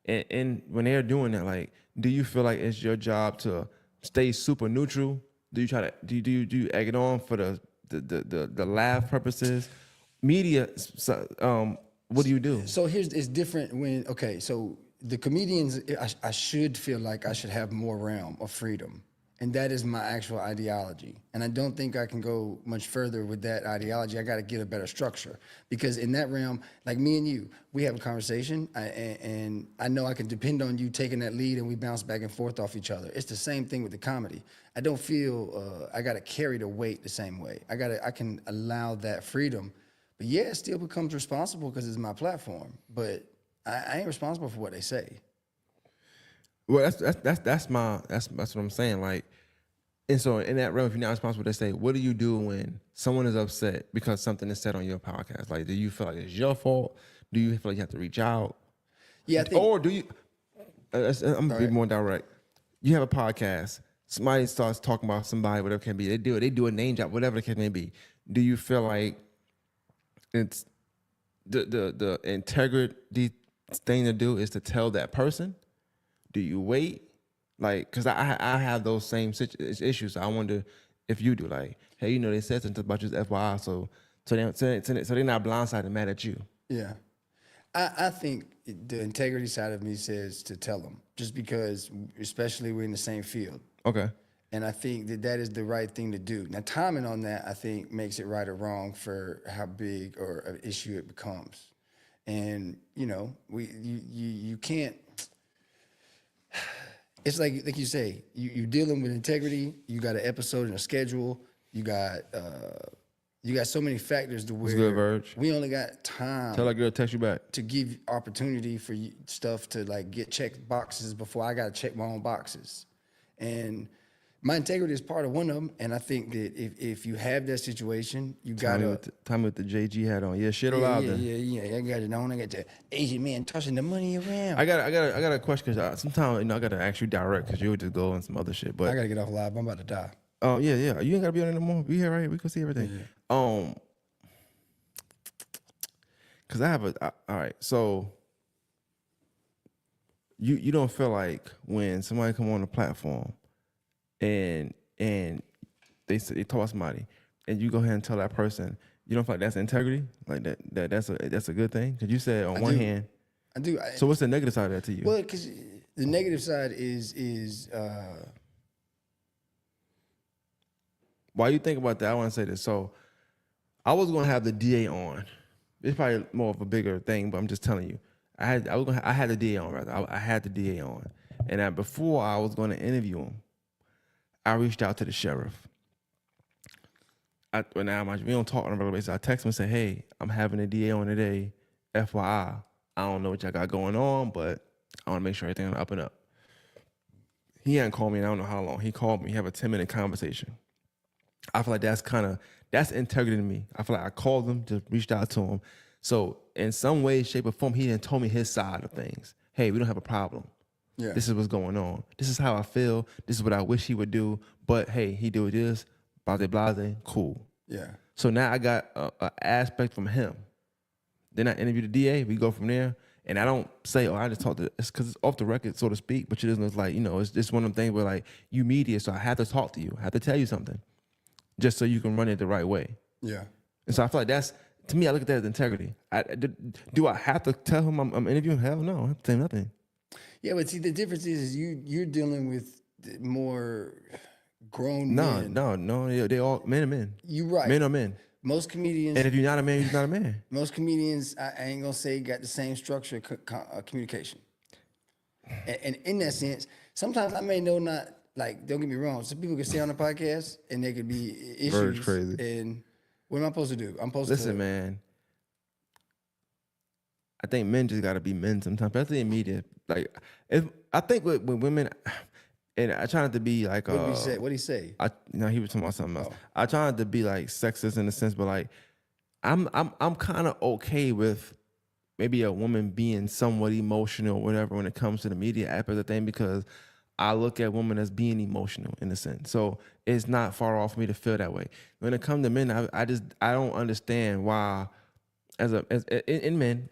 and when they're doing that, like, do you feel like it's your job to stay super neutral? Do you try to do you egg it on for the laugh purposes? Media, what do you do? So it's different when so the comedians, I should feel like I should have more realm of freedom, and that is my actual ideology. And I don't think I can go much further with that ideology. I got to get a better structure, because in that realm, like me and you, we have a conversation, and I know I can depend on you taking that lead, and we bounce back and forth off each other. It's the same thing with the comedy. I don't feel I got to carry the weight the same way. I can allow that freedom, but yeah, it still becomes responsible because it's my platform. But I ain't responsible for what they say. Well, that's what I'm saying. Like, and so in that realm, if you're not responsible, they say, what do you do when someone is upset because something is said on your podcast? Like, do you feel like it's your fault? Do you feel like you have to reach out? Yeah, I think. Or do you? I'm gonna be more direct. You have a podcast. Somebody starts talking about somebody, whatever it can be. They do a name drop, whatever the case may be. Do you feel like it's the integrity thing to do is to tell that person? Do you wait? Like, because I have those same issues. So I wonder if you do. Like, hey, they said something about you as FYI, so they're not blindsided and mad at you. Yeah. I think the integrity side of me says to tell them, just because, especially we're in the same field. Okay. And I think that is the right thing to do. Now, timing on that, I think, makes it right or wrong for how big or an issue it becomes. And, you can't. It's like you say, you're dealing with integrity. You got an episode and a schedule. You got so many factors to where good, Verge. we only got time Tell that girl to text you back. to give opportunity for stuff to like get checked boxes before I got to check my own boxes. And my integrity is part of one of them. And I think that if you have that situation, you got to. Tell me what the JG had on. Yeah, shit allowed then. Yeah. I got it on. I got the Asian man tossing the money around. I got a question, because sometimes I got to ask you direct, because you would just go on some other shit. But I got to get off live. I'm about to die. Oh yeah. You ain't gotta be on it no more. We here, right? We can see everything. Yeah. Cause I have all right. So you don't feel like when somebody come on the platform and they talk about somebody, and you go ahead and tell that person, you don't feel like that's integrity, like that's a good thing? Because you said on one do. hand, I do. so what's the negative side of that to you? Well, because the negative side is While you think about that, I want to say this. So I was gonna have the DA on. It's probably more of a bigger thing, but I'm just telling you. I had the DA on rather. I had the DA on, and before I was going to interview him, I reached out to the sheriff. We don't talk on a regular basis. I text him and say, "Hey, I'm having a DA on today. FYI, I don't know what y'all got going on, but I want to make sure everything's up and up." He hadn't called me in I don't know how long. He called me. We have a 10-minute conversation. I feel like that's integrity to me. I feel like I called him, just reached out to him. So in some way, shape, or form, he didn't told me his side of things. Hey, we don't have a problem. Yeah. This is what's going on. This is how I feel. This is what I wish he would do. But hey, he did this. Blase, cool. Yeah. So now I got an aspect from him. Then I interview the DA. We go from there. And I don't say, I just talked to, it's because it's off the record, so to speak. But it's like, it's just one of them things where like, you media, so I have to talk to you. I have to tell you something. Just so you can run it the right way. Yeah. And so I feel like to me, I look at that as integrity. Do I have to tell him I'm interviewing? Hell no, I have to say nothing. Yeah, but see, the difference is you're dealing with more grown men. No, they all men are men. You're right. Men are men. Most comedians, And if you're not a man, you're not a man. most comedians, I ain't gonna say got the same structure of communication. And in that sense, sometimes I may know not, like, don't get me wrong, some people can stay on the podcast and there could be issues. Bird's crazy. And what am I supposed to do? I'm supposed to Listen, man. I think men just gotta be men sometimes, especially in media. Like, I think with women, and I try not to be like, What did he say? What did he say? He was talking about something else. Oh. I try not to be like sexist in a sense, but like, I'm kind of okay with maybe a woman being somewhat emotional or whatever when it comes to the media aspect of the thing, because I look at women as being emotional in a sense. So it's not far off for me to feel that way. When it comes to men, I don't understand why, in men,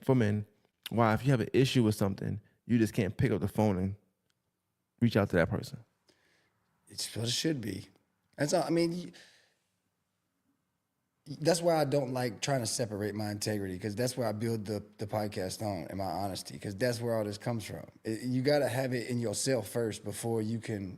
why if you have an issue with something, you just can't pick up the phone and reach out to that person. It's what it should be. That's all. I mean, that's why I don't like trying to separate my integrity, because that's where I build the podcast on, and my honesty, because that's where all this comes from. You got to have it in yourself first before you can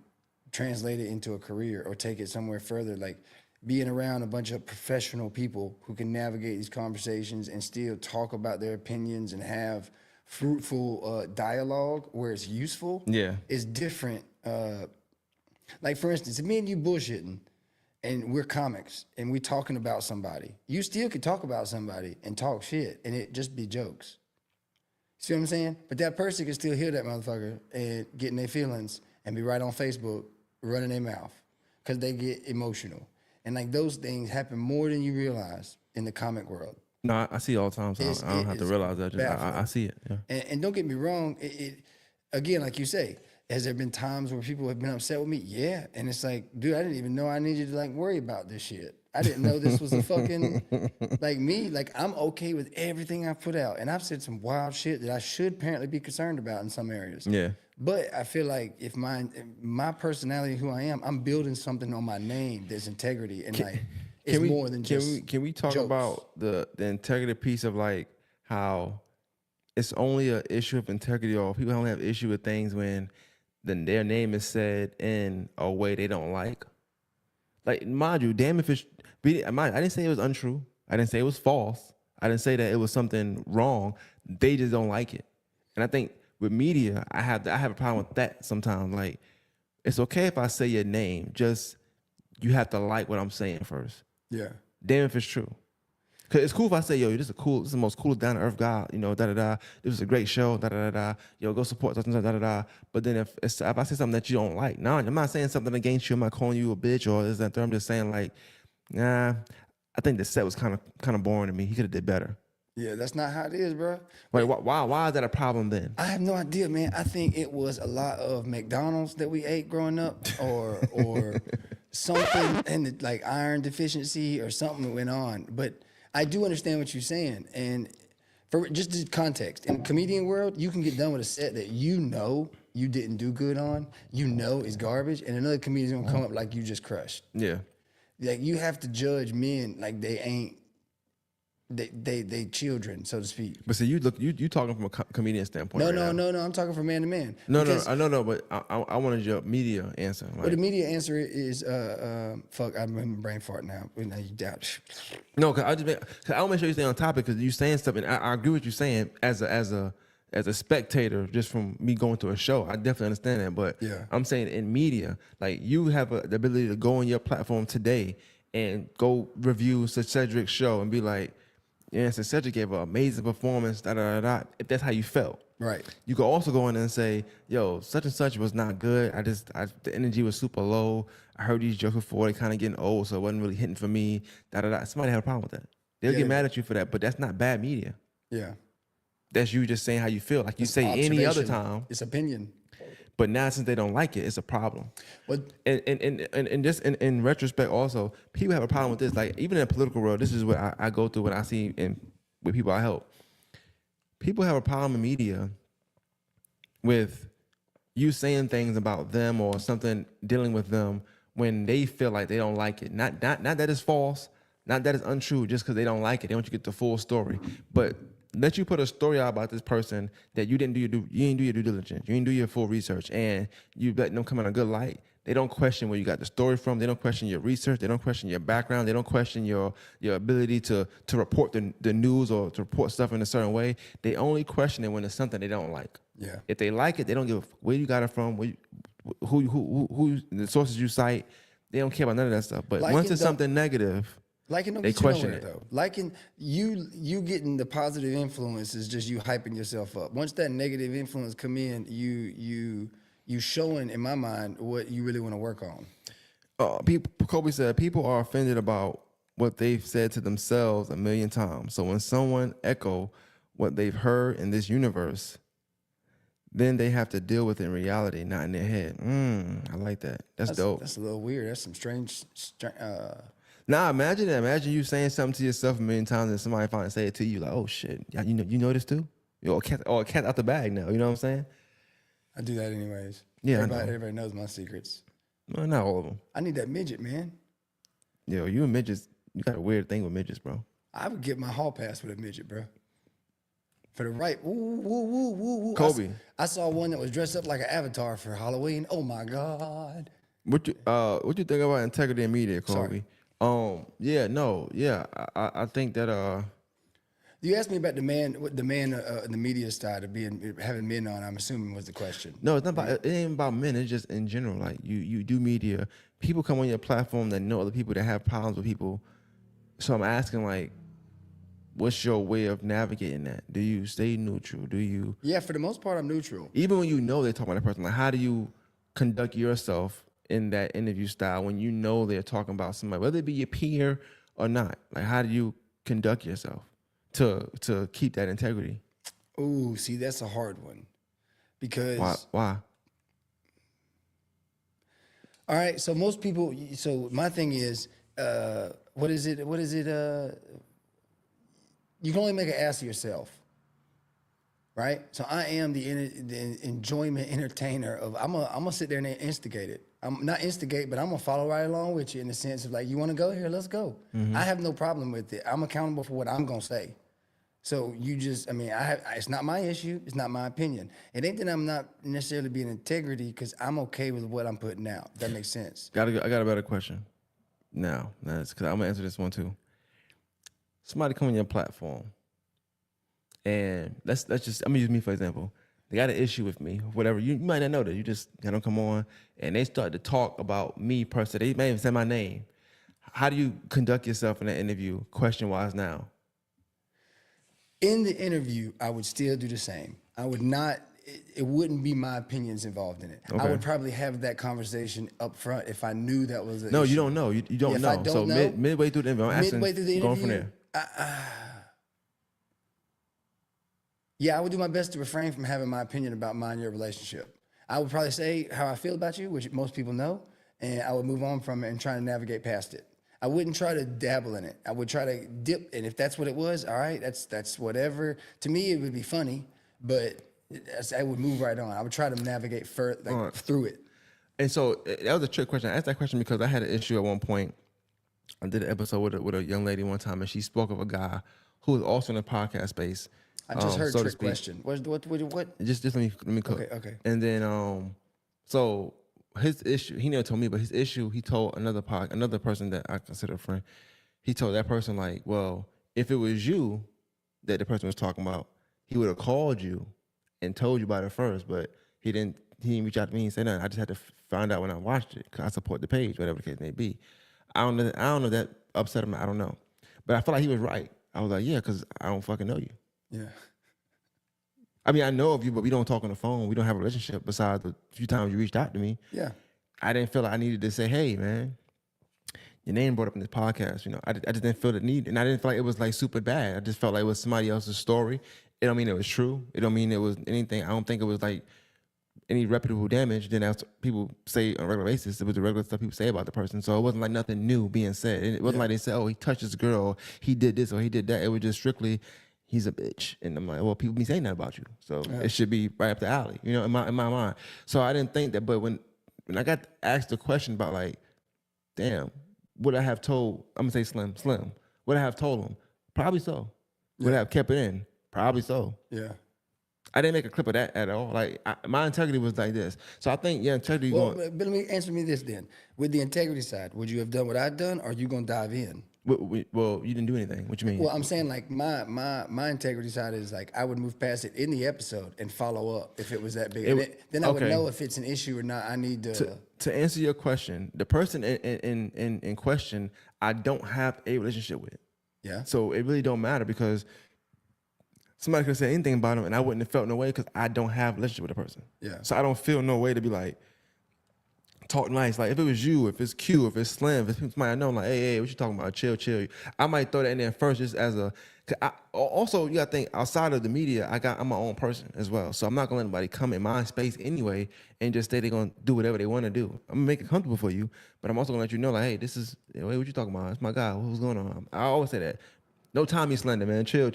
translate it into a career or take it somewhere further. Like being around a bunch of professional people who can navigate these conversations and still talk about their opinions and have fruitful dialogue where it's useful. Yeah. Is different. Like for instance, if me and you bullshitting, and we're comics, and we're talking about somebody, you still could talk about somebody and talk shit, and it just be jokes. See what I'm saying? But that person can still hear that motherfucker and get in their feelings and be right on Facebook running their mouth because they get emotional. And like those things happen more than you realize in the comic world. No, I see it all the time, so I don't have to realize that. I see it. Yeah. And don't get me wrong, it again, like you say, has there been times where people have been upset with me? Yeah. And it's like, dude, I didn't even know I needed to like worry about this shit. I didn't know this was a fucking, like me, like I'm okay with everything I put out. And I've said some wild shit that I should apparently be concerned about in some areas. Yeah. But I feel like if my personality, who I am, I'm building something on my name that's integrity. And like, it's more than just Can we talk jokes. about the integrity piece of like how it's only an issue of integrity, or people don't have issue with things when their name is said in a way they don't like. Like, mind you, damn if it's, I didn't say it was untrue. I didn't say it was false. I didn't say that it was something wrong. They just don't like it. And I think with media, I have a problem with that sometimes. Like, it's okay if I say your name, just you have to like what I'm saying first. Yeah. Damn if it's true. Cause it's cool if I say, yo, this is the most coolest down to earth guy, da-da-da. This was a great show, da-da-da-da. Yo, go support, da-da-da. But then if I say something that you don't like, no, I'm not saying something against you. I'm not calling you a bitch or this, that, that. I'm just saying like, nah, I think the set was kind of boring to me. He could have did better. Yeah, that's not how it is, bro. Wait, why is that a problem then? I have no idea, man. I think it was a lot of McDonald's that we ate growing up, or something, and like iron deficiency or something that went on. But I do understand what you're saying, and for just the context, in the comedian world, you can get done with a set that you know you didn't do good on, is garbage, and another comedian's gonna come up like you just crushed. Yeah. Like you have to judge men like they ain't they children, so to speak. But see, you talking from a comedian standpoint. No, right no, now. no, no. I'm talking from man to man. No, Because- I know, but I wanted your media answer. Well, the Like, media answer is fuck. I'm in brain fart now. Now you doubt. no, cause I want to make sure you stay on topic because you saying stuff, and I agree with you saying as a spectator, just from me going to a show, I definitely understand that. But Yeah. I'm saying in media, like you have the ability to go on your platform today and go review Cedric's show and be like, yeah, so Cedric gave an amazing performance, da da da da. If that's how you felt, Right. you could also go in and say, yo, such and such was not good. The energy was super low. I heard these jokes before, they kind of getting old, so it wasn't really hitting for me. Da da da. Somebody had a problem with that. They'll Yeah, get they mad at you for that, but that's not bad media. Yeah. That's you just saying how you feel, like you It's say any other observation. time. It's opinion. But now since they don't like it, it's a problem. What? And just in retrospect, also people have a problem with this. Like even in the political world, this is what I go through when I see with people I help. People have a problem in media with you saying things about them or something dealing with them when they feel like they don't like it. Not that it's false, not that it's untrue, just because they don't like it. They want you to get the full story. But let you put a story out about this person that you didn't do your due diligence, you didn't do your full research, and you let them come in a good light. They don't question where you got the story from. They don't question your research. They don't question your background. They don't question your ability to report the news or to report stuff in a certain way. They only question it when it's something they don't like. Yeah. If they like it, they don't give a where you got it from, who the sources you cite. They don't care about none of that stuff. But Like once it it's don't- something negative, Liking don't They get you question nowhere, it. though. Liking you getting the positive influence is just you hyping yourself up. Once that negative influence come in, you showing in my mind what you really want to work on. Kobe said people are offended about what they've said to themselves a million times. So when someone echo what they've heard in this universe, then they have to deal with it in reality, not in their head. I like that. That's dope. That's a little weird. That's some strange. Nah, imagine that. Imagine you saying something to yourself a million times and somebody finally say it to you, like, oh shit, yeah, you know this too? Or a cat out the bag now, you know what I'm saying? I do that anyways. Yeah, I Everybody knows my secrets. Well, not all of them. I need that midget, man. Yo, you and midgets, you got a weird thing with midgets, bro. I would get my hall pass with a midget, bro. For the right, woo, woo, woo, woo, woo. Kobe. I saw one that was dressed up like an avatar for Halloween. Oh my God. What you think about integrity in media, Kobe? Sorry. I think that You asked me about the man in the media side of having men on. I'm assuming was the question. no, it's not about it ain't about men, it's just in general. Like you do media, people come on your platform that know other people that have problems with people. So I'm asking, like, what's your way of navigating that? Do you stay neutral? Do you Yeah, for the most part, I'm neutral. even when you know they're talking about that person, like how do you conduct yourself in that interview style when you know they're talking about somebody, whether it be your peer or not? Like how do you conduct yourself to keep that integrity? Ooh, see, that's a hard one. Because Why? all right, so most people. So my thing is, what is it? You can only make an ass of yourself, right? So I am the enjoyment entertainer of. I'm gonna sit there and instigate it. I'm not instigate, but I'm gonna follow right along with you in the sense of like, you want to go here, let's go. I have no problem with it. I'm accountable for what I'm gonna say. So you just, it's not my issue. It's not my opinion. It ain't that I'm not necessarily being integrity because I'm okay with what I'm putting out. If that makes sense. I got a better question. Now, that's because I'm gonna answer this one too. Somebody come on your platform, and let's just I'm gonna use me for example. They got an issue with me, whatever. You might not know that. You just got them come on, and they start to talk about me personally. They may even say my name. How do you conduct yourself in that interview, question wise now? In the interview, I would still do the same. I would not. It wouldn't be my opinions involved in it. I Okay. would probably have that conversation up front if I knew that was an No, issue. you don't know. You don't If know. I don't So know, midway through the interview, I'm asking, midway through the going from interview, there. Yeah, I would do my best to refrain from having my opinion about mine and your relationship. I would probably say how I feel about you, which most people know, and I would move on from it and try to navigate past it. I wouldn't try to dabble in it. I would try to dip, and if that's what it was, all right, that's whatever. To me, it would be funny, but I would move right on. I would try to navigate through it. And so that was a trick question. I asked that question because I had an issue at one point I did an episode with a young lady one time, and she spoke of a guy who was also in the podcast space. I just heard so to trick speak. question. What? Just let me cook. Okay. And then so his issue, he never told me, but his issue, he told another person that I consider a friend. He told that person like, well, if it was you that the person was talking about, he would have called you and told you about it first, but he didn't reach out to me and say nothing. I just had to find out when I watched it because I support the page, whatever the case may be. I don't know if that upset him. I don't know, but I feel like he was right. I was like, yeah, because I don't fucking know you. Yeah. I mean, I know of you, but we don't talk on the phone. We don't have a relationship besides the few times you reached out to me. Yeah. I didn't feel like I needed to say, hey, man, your name brought up in this podcast. You know, I just didn't feel the need. And I didn't feel like it was like super bad. I just felt like it was somebody else's story. It don't mean it was true. It don't mean it was anything. I don't think it was like any reputable damage. Then as people say on a regular basis, it was the regular stuff people say about the person. So it wasn't like nothing new being said. And it wasn't like they said, oh, he touched this girl, or he did this, or he did that. It was just strictly, he's a bitch. And I'm like, well, people be saying that about you. So it should be right up the alley, you know, in my mind. So I didn't think that, but when I got asked the question about like, damn, would I have told, I'm gonna say Slim, would I have told him? Probably so. Would I have kept it in? Probably so. Yeah. I didn't make a clip of that at all. Like my integrity was like this. So I think integrity. Well, but let me answer me this then. With the integrity side, would you have done what I've done, or are you gonna dive in? Well, you didn't do anything. What you mean? Well, I'm saying like my integrity side is like I would move past it in the episode and follow up if it was that big. Then I would know if it's an issue or not. I need to answer your question. The person in question, I don't have a relationship with. Yeah. So it really don't matter because somebody could say anything about him and I wouldn't have felt no way because I don't have a relationship with the person. Yeah. So I don't feel no way to be like, talk nice. Like if it was you, if it's Q, if it's Slim, if it's somebody I know, I'm like, hey, what you talking about? Chill. I might throw that in there first just as a. Also, you gotta think outside of the media, I'm my own person as well. So I'm not gonna let anybody come in my space anyway and just say they're gonna do whatever they want to do. I'm gonna make it comfortable for you, but I'm also gonna let you know like, hey, this is, hey, what you talking about? It's my guy. What's going on? I always say that. No Tommy Slender, man. Chill.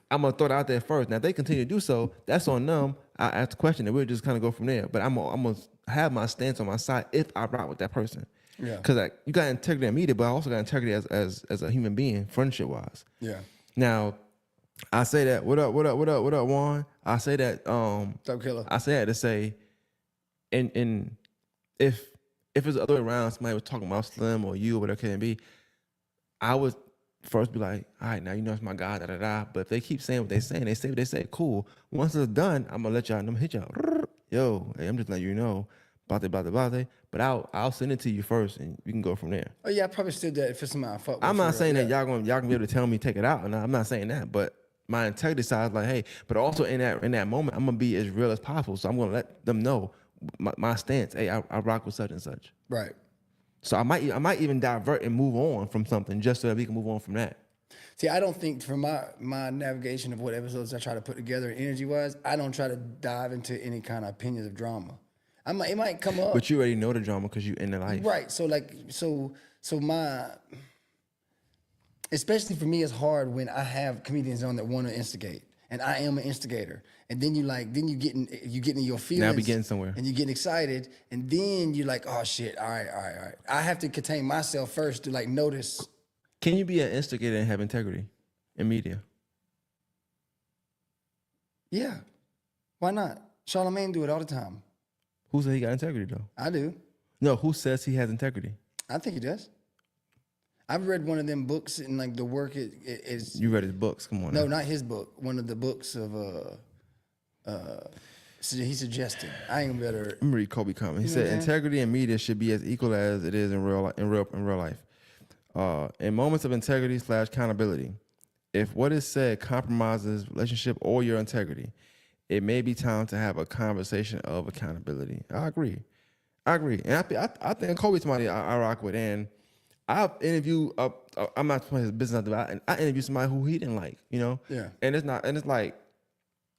I'm gonna throw it out there first. Now if they continue to do so, that's on them. I ask the question and we'll just kind of go from there. But I'm gonna have my stance on my side if I rock with that person. Yeah. Because like, you got integrity in media, but I also got integrity as a human being, friendship wise. Yeah. Now, I say that. What up, Juan? I say that. What's up, Killer? I say that to say, and if it's the other way around, somebody was talking about Slim or you or whatever it can be, I would first be like, all right, now you know it's my guy, But if they keep saying what they saying, they say what they say, cool. Once it's done, I'm gonna let y'all. I'm gonna hit y'all. Yo, hey, I'm just letting you know. Blah. But I'll send it to you first, and you can go from there. Oh yeah, I probably still did it for somebody I fuck with. I'm not for saying real. that y'all can be able to tell me take it out. No, I'm not saying that. But my integrity side is like, hey, but also in that moment, I'm gonna be as real as possible. So I'm gonna let them know my stance. Hey, I rock with such and such. Right. So I might even divert and move on from something just so that we can move on from that. See, I don't think for my navigation of what episodes I try to put together energy wise, I don't try to dive into any kind of opinions of drama. It might come up. But you already know the drama because you in the life. Right. So my, especially for me, it's hard when I have comedians on that want to instigate, and I am an instigator. And then you get in your feelings. Now we getting somewhere. And you get excited, and then you're like, oh shit, all right. I have to contain myself first to like notice. Can you be an instigator and have integrity in media? Yeah. Why not? Charlamagne do it all the time. Who said he got integrity though? I do. No, who says he has integrity? I think he does. I've read one of them books and like the work is. You read his books? Come on. No, now. not his book. One of the books of he suggested. I ain't gonna better. Let me read Kobe comment. He You know said what I'm saying? integrity in media should be as equal as it is in real life. In moments of integrity / accountability, if what is said compromises relationship or your integrity, it may be time to have a conversation of accountability. I agree. And I think Kobe's somebody I rock with. And I've interviewed, I'm not putting his business out there, I interviewed somebody who he didn't like, you know? Yeah. And it's like,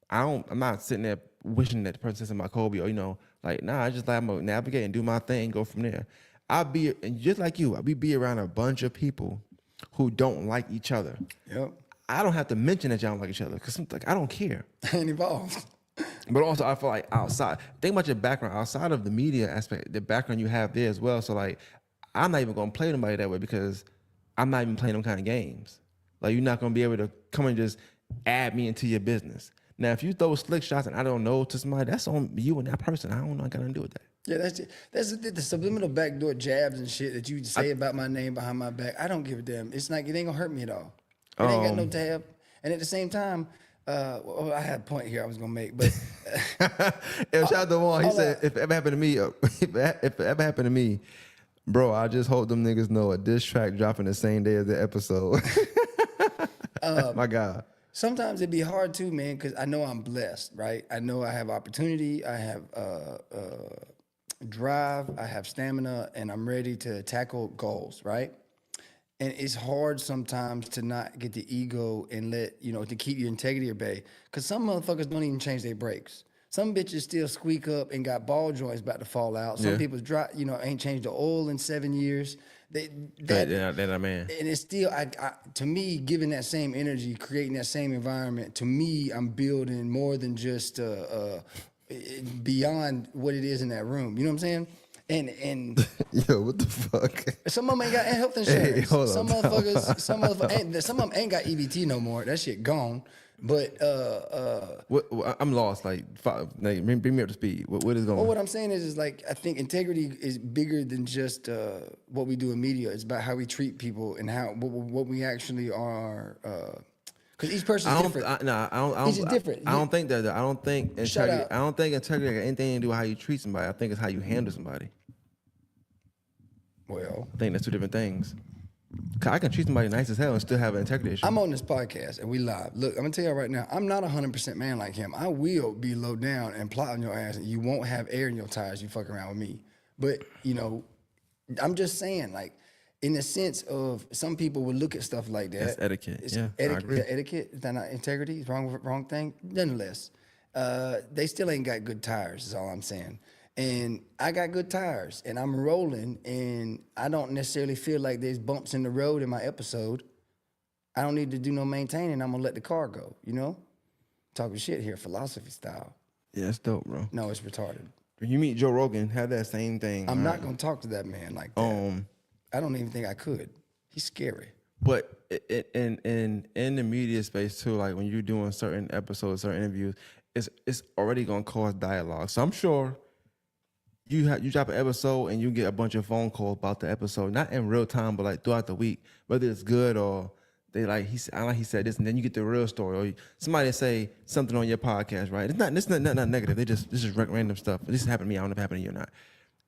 I'm not sitting there wishing that the person says about Kobe or, you know, like, nah, I just like, I'm going to navigate and do my thing, go from there. And just like you, we be around a bunch of people who don't like each other. Yep. I don't have to mention that y'all don't like each other because like, I don't care. I ain't involved. But also, I feel like outside, think about your background, outside of the media aspect, the background you have there as well. So like, I'm not even going to play nobody that way because I'm not even playing them kind of games. Like, you're not gonna be able to come and just add me into your business. Now, if you throw slick shots and I don't know to somebody, that's on you and that person. I don't know. I got nothing to do with that. Yeah, that's the subliminal backdoor jabs and shit that you say about my name behind my back. I don't give a damn. It's like it ain't gonna hurt me at all. It ain't got no tab. And at the same time, well, I had a point here I was gonna make, but Shout out to Juan. He said, if it ever happened to me, if it ever happened to me, bro, I just hope them niggas know a diss track dropping the same day as the episode. My God. sometimes it'd be hard too, man, because I know I'm blessed, right? I know I have opportunity, I have drive, I have stamina, and I'm ready to tackle goals, right? And it's hard sometimes to not get the ego and to keep your integrity at bay. Because some motherfuckers don't even change their brakes. Some bitches still squeak up and got ball joints about to fall out. Some people ain't changed the oil in 7 years. They're not man. And it's still, to me, giving that same energy, creating that same environment, to me, I'm building more than just beyond what it is in that room. You know what I'm saying? And Yo, what the fuck? some of them ain't got health insurance. Hey, hold some on. motherfuckers, some of them ain't got EBT no more. That shit gone. But I'm lost. Like, bring me up to speed. What is going on? what I'm saying is like I think integrity is bigger than just what we do in media. It's about how we treat people and how what we actually are. Because each person's different. I don't. Each is different. I don't think that. I don't think Shut integrity. up. I don't think integrity got anything to do with how you treat somebody. I think it's how you handle somebody. Well, I think that's two different things. 'Cause I can treat somebody nice as hell and still have an integrity issue. I'm on this podcast and we live. Look, I'm gonna tell you right now, I'm not 100% man like him. I will be low down and plot on your ass, and you won't have air in your tires. You fuck around with me, but I'm just saying, like, in the sense of some people would look at stuff like that. That's etiquette. It's Yeah, I agree. etiquette. Is that not integrity? Is wrong thing? Nonetheless, they still ain't got good tires. Is all I'm saying. And I got good tires, and I'm rolling, and I don't necessarily feel like there's bumps in the road in my episode. I don't need to do no maintaining. I'm gonna let the car go. Talking shit here, philosophy style. Yeah, that's dope, bro. No, it's retarded. When you meet Joe Rogan, have that same thing. I'm not gonna talk to that man like that. I don't even think I could. He's scary. But in the media space too, like when you're doing certain episodes, certain interviews, it's already gonna cause dialogue. So I'm sure you drop an episode and you get a bunch of phone calls about the episode, not in real time, but like throughout the week, whether it's good or they he said this, and then you get the real story, or somebody say something on your podcast, right? It's not negative. This is random stuff. This happened to me. I don't know if it happened to you or not.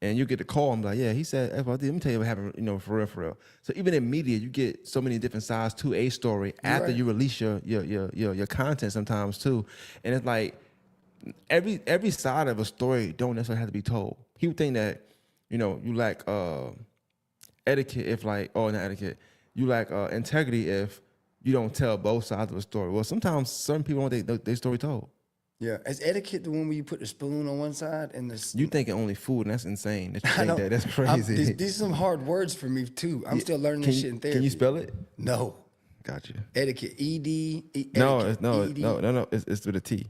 And you get the call and be like, yeah, he said, let me tell you what happened, for real. So even in media, you get so many different sides to a story after you release your content sometimes too. And it's like every side of a story don't necessarily have to be told. People think that, you lack etiquette if not etiquette. You lack integrity if you don't tell both sides of a story. Well, sometimes certain people want their story told. Yeah, is etiquette the one where you put the spoon on one side and the? You thinking only food, and that's insane. That you think that. That's crazy. These are some hard words for me too. I'm still learning this shit in therapy. Can you spell it? No. Gotcha. Etiquette. No, etiquette. It's with a T.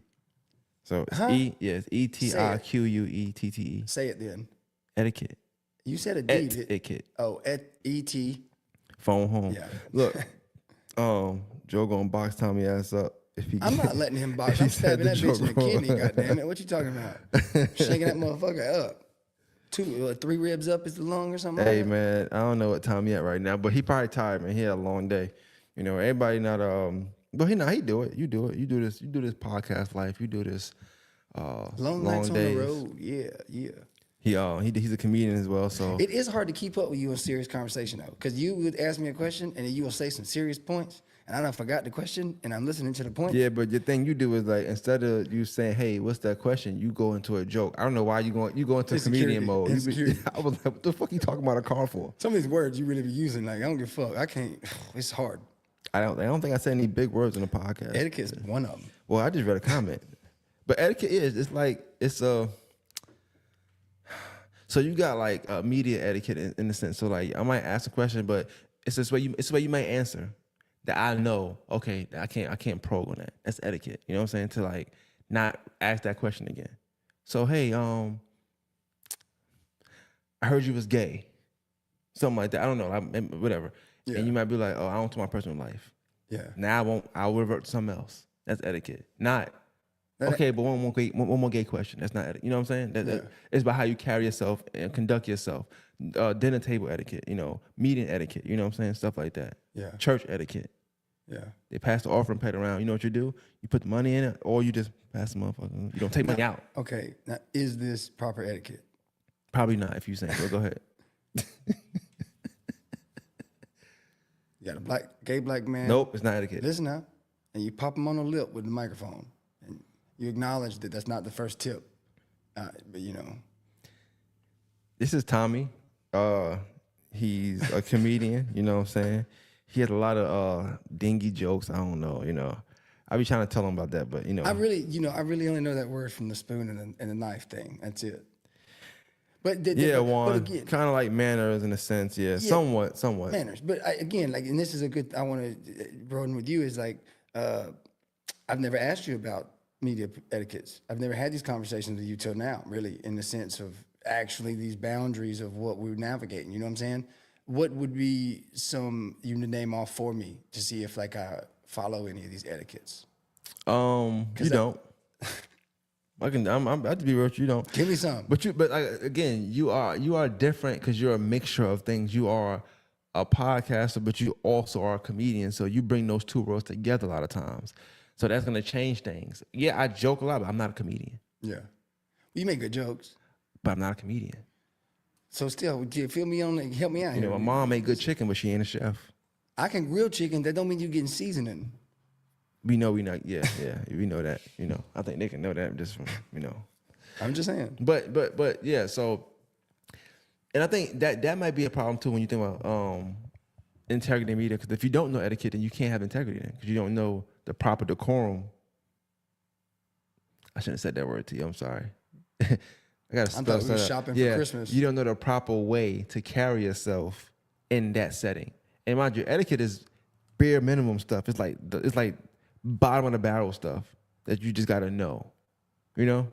So it's it's ETIQUETTE. Say it then. Etiquette. You said a D. Etiquette. Oh, E-T. Phone home. Yeah. Look, Joe gonna box Tommy ass up. I'm not letting him box. I'm stabbing that bitch in the kidney, goddammit. What you talking about? Shaking that motherfucker up. 3 ribs up is the lung or something Hey, like that? man, I don't know what Tommy at right now, but he probably tired, man. He had a long day. Everybody not but he do it. You do it. You do this podcast life. You do this Long nights days. on the road. Yeah. He's a comedian as well, so It is hard to keep up with you in serious conversation though, because you would ask me a question and then you will say some serious points, and I done forgot the question and I'm listening to the point. yeah, but the thing you do is like instead of you saying, "Hey, what's that question?" you go into a joke. I don't know why you go into comedian mode. I was like, "What the fuck you talking about a car for?" Some of these words you really be using, like I don't give a fuck. I can't. It's hard. I don't think I said any big words in the podcast. Etiquette is one of them. Well, I just read a comment, but etiquette it's so you got like media etiquette in the sense. So like I might ask a question, but it's the way you might answer that I know. Okay, I can't probe on that. That's etiquette. You know what I'm saying? To like not ask that question again. So hey, I heard you was gay, something like that. I don't know, whatever. Yeah. And you might be like, oh, I don't tell my personal life. Yeah. Now I won't. I'll revert to something else. That's etiquette. Not That- okay, but one more gay question. That's not etiquette. You know what I'm saying? Yeah. It's about how you carry yourself and conduct yourself. Dinner table etiquette. Meeting etiquette. You know what I'm saying? Stuff like that. Yeah. Church etiquette. Yeah. They pass the offering plate around. You know what you do? You put the money in it, or you just pass the motherfucker. You don't take money out. Okay. Now, is this proper etiquette? Probably not. If you saying so, go ahead. You got a gay black man. Nope, it's not etiquette. Listen now, and you pop him on the lip with the microphone, and you acknowledge that that's not the first tip. But This is Tommy. He's a comedian. You know what I'm saying? He has a lot of dingy jokes. I don't know. I be trying to tell him about that, but I really only know that word from the spoon and the knife thing. That's it. But Juan, again, kind of like manners in a sense. Yeah, somewhat. manners. But again, like, and this is a good. I want to broaden with you is like, I've never asked you about media etiquettes. I've never had these conversations with you till now, really, in the sense of actually these boundaries of what we're navigating. You know what I'm saying? What would be some you to name off for me to see if like I follow any of these etiquettes? You don't. I'm about to be real with you. You don't. Give me some. But again, you are different because you're a mixture of things. You are a podcaster, but you also are a comedian. So you bring those two worlds together a lot of times. So that's gonna change things. Yeah, I joke a lot, but I'm not a comedian. Yeah, you make good jokes, But I'm not a comedian. so still, feel me on. Help me out here. My mom made good chicken, but she ain't a chef. I can grill chicken. That don't mean you getting seasoning. We know we not. Yeah, we know that. I think they can know that just from I'm just saying. But yeah. So, and I think that might be a problem too when you think about integrity in media. Because if you don't know etiquette, then you can't have integrity. Then because you don't know the proper decorum. I shouldn't have said that word to you. I'm sorry. I got to I thought we were shopping for Christmas. You don't know the proper way to carry yourself in that setting. And mind you, etiquette is bare minimum stuff. It's like bottom of the barrel stuff that you just got to know. Yeah,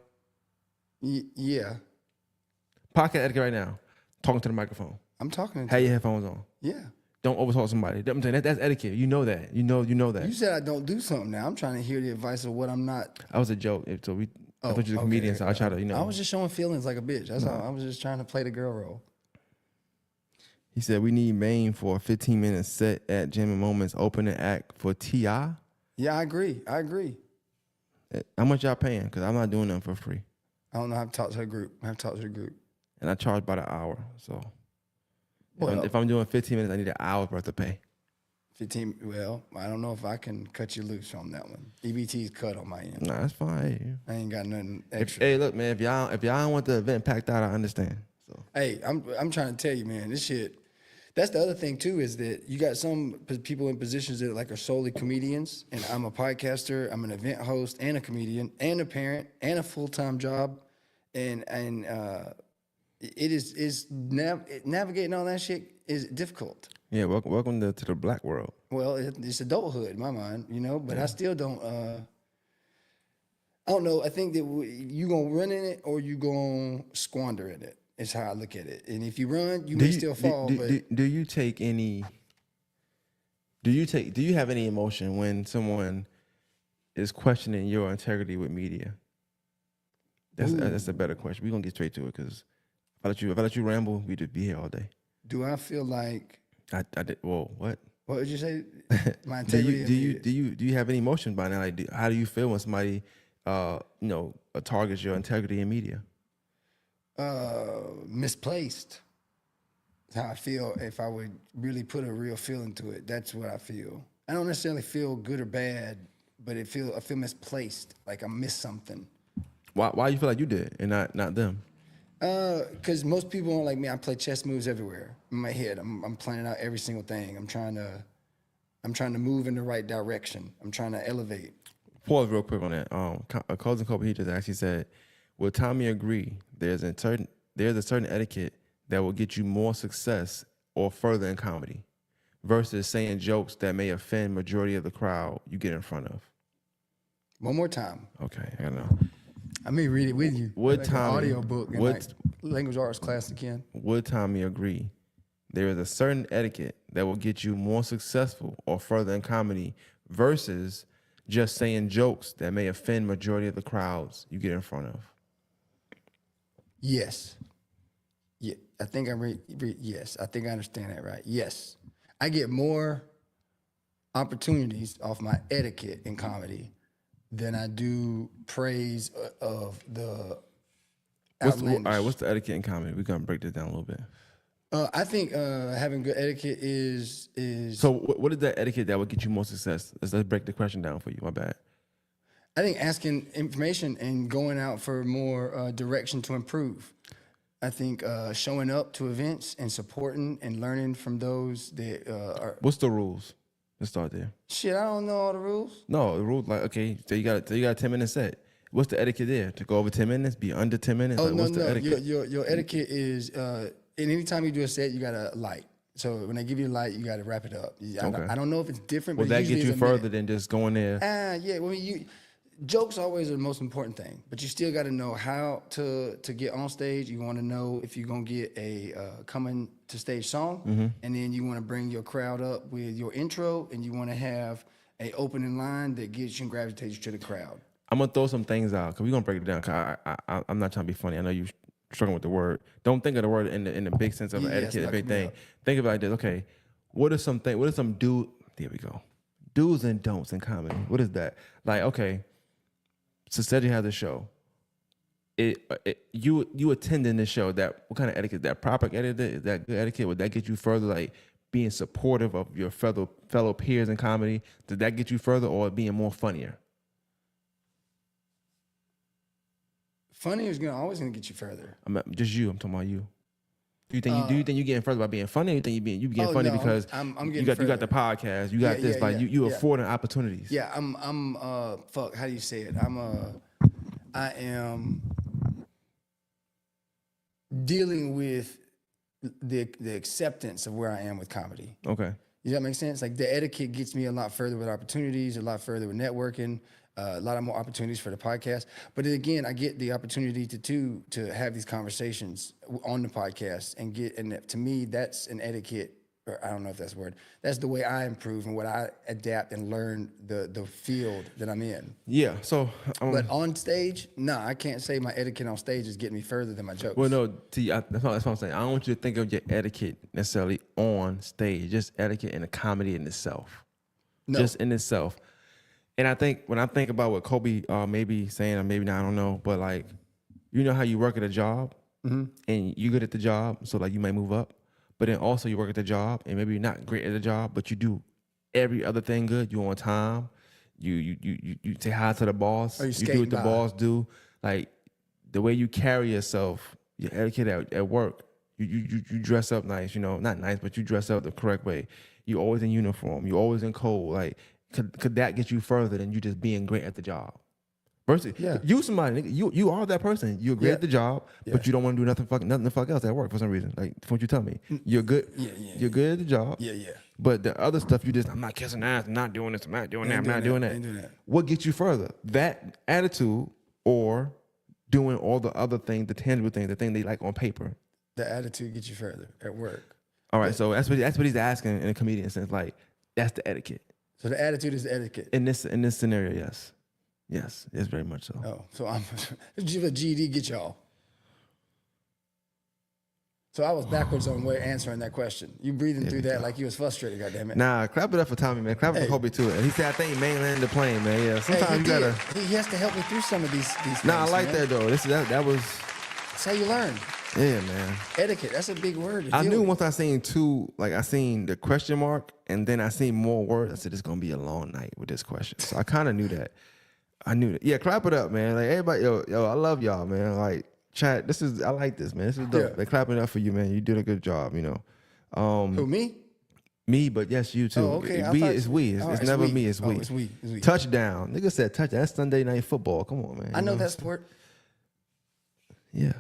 Pocket etiquette right now. Talking to the microphone. I'm talking. Have your headphones on. Yeah. Don't overtalk somebody. I'm saying that's etiquette. You know that. You know that. You said I don't do something. Now I'm trying to hear the advice of what I'm not. That was a joke. So I thought you were a comedian, so I try to, I was just showing feelings like a bitch. That's all. I was just trying to play the girl role. He said we need Maine for a 15-minute set at Jam and Moments opening act for T.I. Yeah, I agree. How much y'all paying? Because I'm not doing nothing for free. I don't know how to talk to the group. And I charge by the hour. So Well, if I'm doing 15 minutes, I need an hour worth to pay. 15. Well, I don't know if I can cut you loose on that one. EBT's cut on my end. Nah, that's fine. I ain't got nothing extra. Hey, look, man. If y'all don't want the event packed out, I understand. So Hey, I'm trying to tell you, man, this shit. That's the other thing too, is that you got some people in positions that like are solely comedians, and I'm a podcaster, I'm an event host, and a comedian, and a parent, and a full-time job, and navigating all that shit is difficult. yeah, welcome to the black world. Well, it's adulthood in my mind, but I still don't. I don't know. I think that you gonna run in it or you gonna squander in it. Is how I look at it. And if you run, you may still fall. Do you take any? Do you have any emotion when someone is questioning your integrity with media? That's a better question. We're gonna get straight to it because if I let you ramble, we'd just be here all day. Do I feel like I did. Whoa, what? What would you say? My do integrity. you have any emotion by now? Like, how do you feel when somebody targets your integrity in media? Misplaced. That's how I feel if I would really put a real feeling to it. That's what I feel. I don't necessarily feel good or bad, but I feel misplaced. Like I missed something. Why you feel like you did and not them? Because most people aren't like me. I play chess moves everywhere in my head. I'm planning out every single thing. I'm trying to move in the right direction. I'm trying to elevate. Pause real quick on that. A cousin Kobe, he just actually said, "Will Tommy agree? There's a certain etiquette that will get you more success or further in comedy, versus saying jokes that may offend majority of the crowd you get in front of." One more time. Okay, I know. I may read it with you. Would like Tommy an audio book in like language arts class again? Would Tommy agree there is a certain etiquette that will get you more successful or further in comedy versus just saying jokes that may offend majority of the crowds you get in front of. Yes. Yeah, I think yes, I think I understand that right. Yes. I get more opportunities off my etiquette in comedy than I do praise of the outlandish. What's the etiquette in comedy? We're gonna break this down a little bit. I think having good etiquette is So what is that etiquette that would get you more success? Let's break the question down for you. My bad. I think asking information and going out for more direction to improve. I think showing up to events and supporting and learning from those that are. What's the rules? Let's start there. Shit, I don't know all the rules. No, the rules like okay, so you got a 10-minute set. What's the etiquette there? To go over 10 minutes, be under 10 minutes? Oh like, no, what's the no. etiquette? Your etiquette is and anytime you do a set, you got a light. So when they give you a light, you got to wrap it up. I don't know if it's different. Will but that usually get you it's a minute. further than just going there? Yeah. Well, jokes always are the most important thing, but you still got to know how to get on stage. You want to know if you're gonna get a coming to stage song, and then you want to bring your crowd up with your intro, and you want to have a opening line that gets you and gravitates you to the crowd. I'm gonna throw some things out because we're gonna break it down. Cause I'm not trying to be funny. I know you struggling with the word. Don't think of the word in the big sense of Yeah, etiquette, it's a big not coming thing. up. Think about this. Okay, what are some do? There we go. Do's and don'ts in comedy. What is that? Like, okay, so Cedric has a show. You attending this show. That what kind of etiquette? That proper etiquette? Is that good etiquette? Would that get you further? Like being supportive of your fellow peers in comedy. Did that get you further, or being more funnier? Funny is always gonna get you further. I'm just you. I'm talking about you. Do you think you're getting further by being funny? Or you think you getting funny no, because I'm you getting got further. the podcast, you got Yeah, this, yeah, like yeah, you yeah. affording opportunities. Yeah, I'm fuck. How do you say it? I am dealing with the acceptance of where I am with comedy. Okay. Does that make sense? Like the etiquette gets me a lot further with opportunities, a lot further with networking, a lot of more opportunities for the podcast. But then again, I get the opportunity to have these conversations on the podcast and to me, that's an etiquette. Or I don't know if that's a word. That's the way I improve and what I adapt and learn the field that I'm in. Yeah. So, But on stage, no, I can't say my etiquette on stage is getting me further than my jokes. well, no. That's what I'm saying. I don't want you to think of your etiquette necessarily on stage. Just etiquette in the comedy in itself. No. Just in itself. And I think when I think about what Kobe may be saying, or maybe not, I don't know, but like, you know how you work at a job and you good at the job, so like you might move up. But then also you work at the job and maybe you're not great at the job, but you do every other thing good. You on time. You say hi to the boss. Or you do skating what the by. boss do. Like the way you carry yourself, your etiquette at work. You dress up nice, not nice, but you dress up the correct way. You always in uniform. You always in code. Like could that get you further than you just being great at the job? Versus, Yeah. you somebody, nigga, you are that person. You're great Yeah. at the job, but you don't want to do nothing the fuck else at work for some reason. Like, from what you tell me, you're good. Yeah. You're good at the job. Yeah. But the other stuff, I'm not kissing ass. I'm not doing this. I'm not doing that. I'm not doing that. Ain't doing that. What gets you further? That attitude or doing all the other things, the tangible things, the thing they like on paper. The attitude gets you further at work. All right, so that's what he's asking in a comedian sense. Like, that's the etiquette. So the attitude is the etiquette. In this scenario, yes. Yes, very much so. Oh, so I'm a GED get y'all. So I was backwards on way answering that question. You breathing through that like you was frustrated, goddammit. Nah, clap it up for Tommy, man. Clap it for Kobe too. And he said, I think he mainlanded the plane, man. Yeah, Hey, sometimes he you did. gotta. He has to help me through some of these things. Nah, I like man. that though. That was, That's how you learn. yeah, man. Etiquette. That's a big word. to I deal knew with. once I seen I seen the question mark, and then I seen more words. I said, it's gonna be a long night with this question. So I kind of knew that. I knew that. Yeah, clap it up, man. Like everybody, yo, I love y'all, man. Like chat, I like this, man. This is dope. Yeah. They're clapping it up for you, man. You did a good job, Who, me? Me, but yes, you too. Oh, okay. I We thought- is we. It's, oh, it's it's never we. me. It's Oh, we. it's we. It's we. Touchdown. Nigga said touchdown. That's Sunday night football. Come on, man. I You know that sport. Yeah.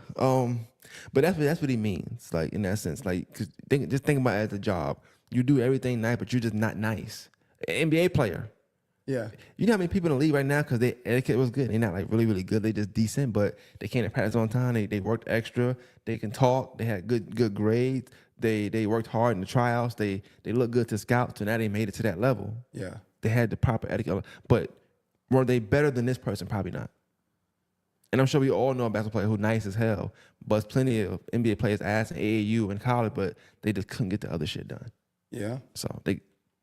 But that's what he means. Like in that sense, like cause just think about it as a job. You do everything nice, but you're just not nice. NBA player. Yeah. You know how many people in the league right now because their etiquette was good. They're not like really, really good. They just decent, but they came to practice on time. They worked extra. They can talk. They had good grades. They worked hard in the tryouts. They looked good to scouts. So now they made it to that level. Yeah. They had the proper etiquette. But were they better than this person? Probably not. And I'm sure we all know a basketball player who's nice as hell, but plenty of NBA players ass in AAU and college, but they just couldn't get the other shit done. Yeah. So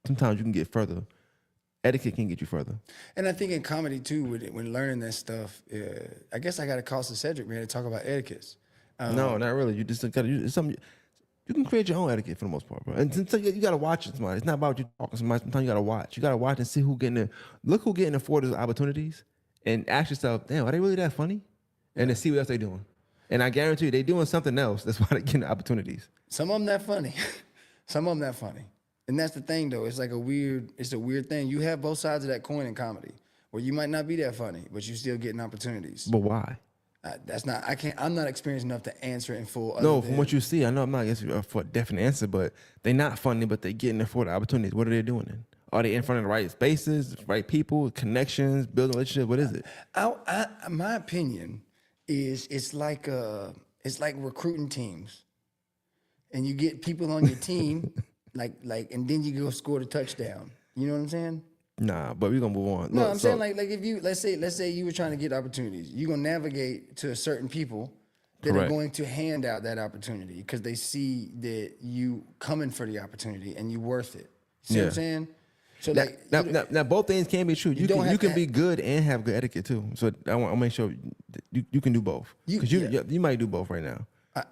sometimes you can get further. Etiquette can get you further. And I think in comedy too, when learning that stuff, I guess I got to call Cedric, man, to talk about etiquettes. No, not really. You just got to use something. You can create your own etiquette for the most part, bro. And so you got to watch it. Somebody. It's not about you talking to somebody. Sometimes you got to watch. You got to watch and see who getting the. Look who getting afforded opportunities, and ask yourself, damn, are they really that funny? And then see what else they doing. And I guarantee you, they doing something else. That's why they getting the opportunities. Some of them that funny. Some of them that funny. And that's the thing, though. It's like a weird thing. You have both sides of that coin in comedy, where you might not be that funny, but you still getting opportunities. But why? I'm not experienced enough to answer in full. No, from what you see, I know I'm not asking you for a definite answer, but they not funny, but they getting afforded opportunities. What are they doing then? Are they in front of the right spaces, right people, connections, building relationships? What is it? My opinion is it's like recruiting teams, and you get people on your team, and then you go score the touchdown. You know what I'm saying? Nah, but we're gonna move on. No, Look, I'm saying like if you let's say you were trying to get opportunities, you're gonna navigate to certain people that are Correct. going to hand out that opportunity because they see that you coming for the opportunity and you worth it. See what Yeah. I'm saying? So Now, both things can be true. You don't can have you can to be good and have good etiquette too. So I want to make sure that you can do both. Because you might do both right now.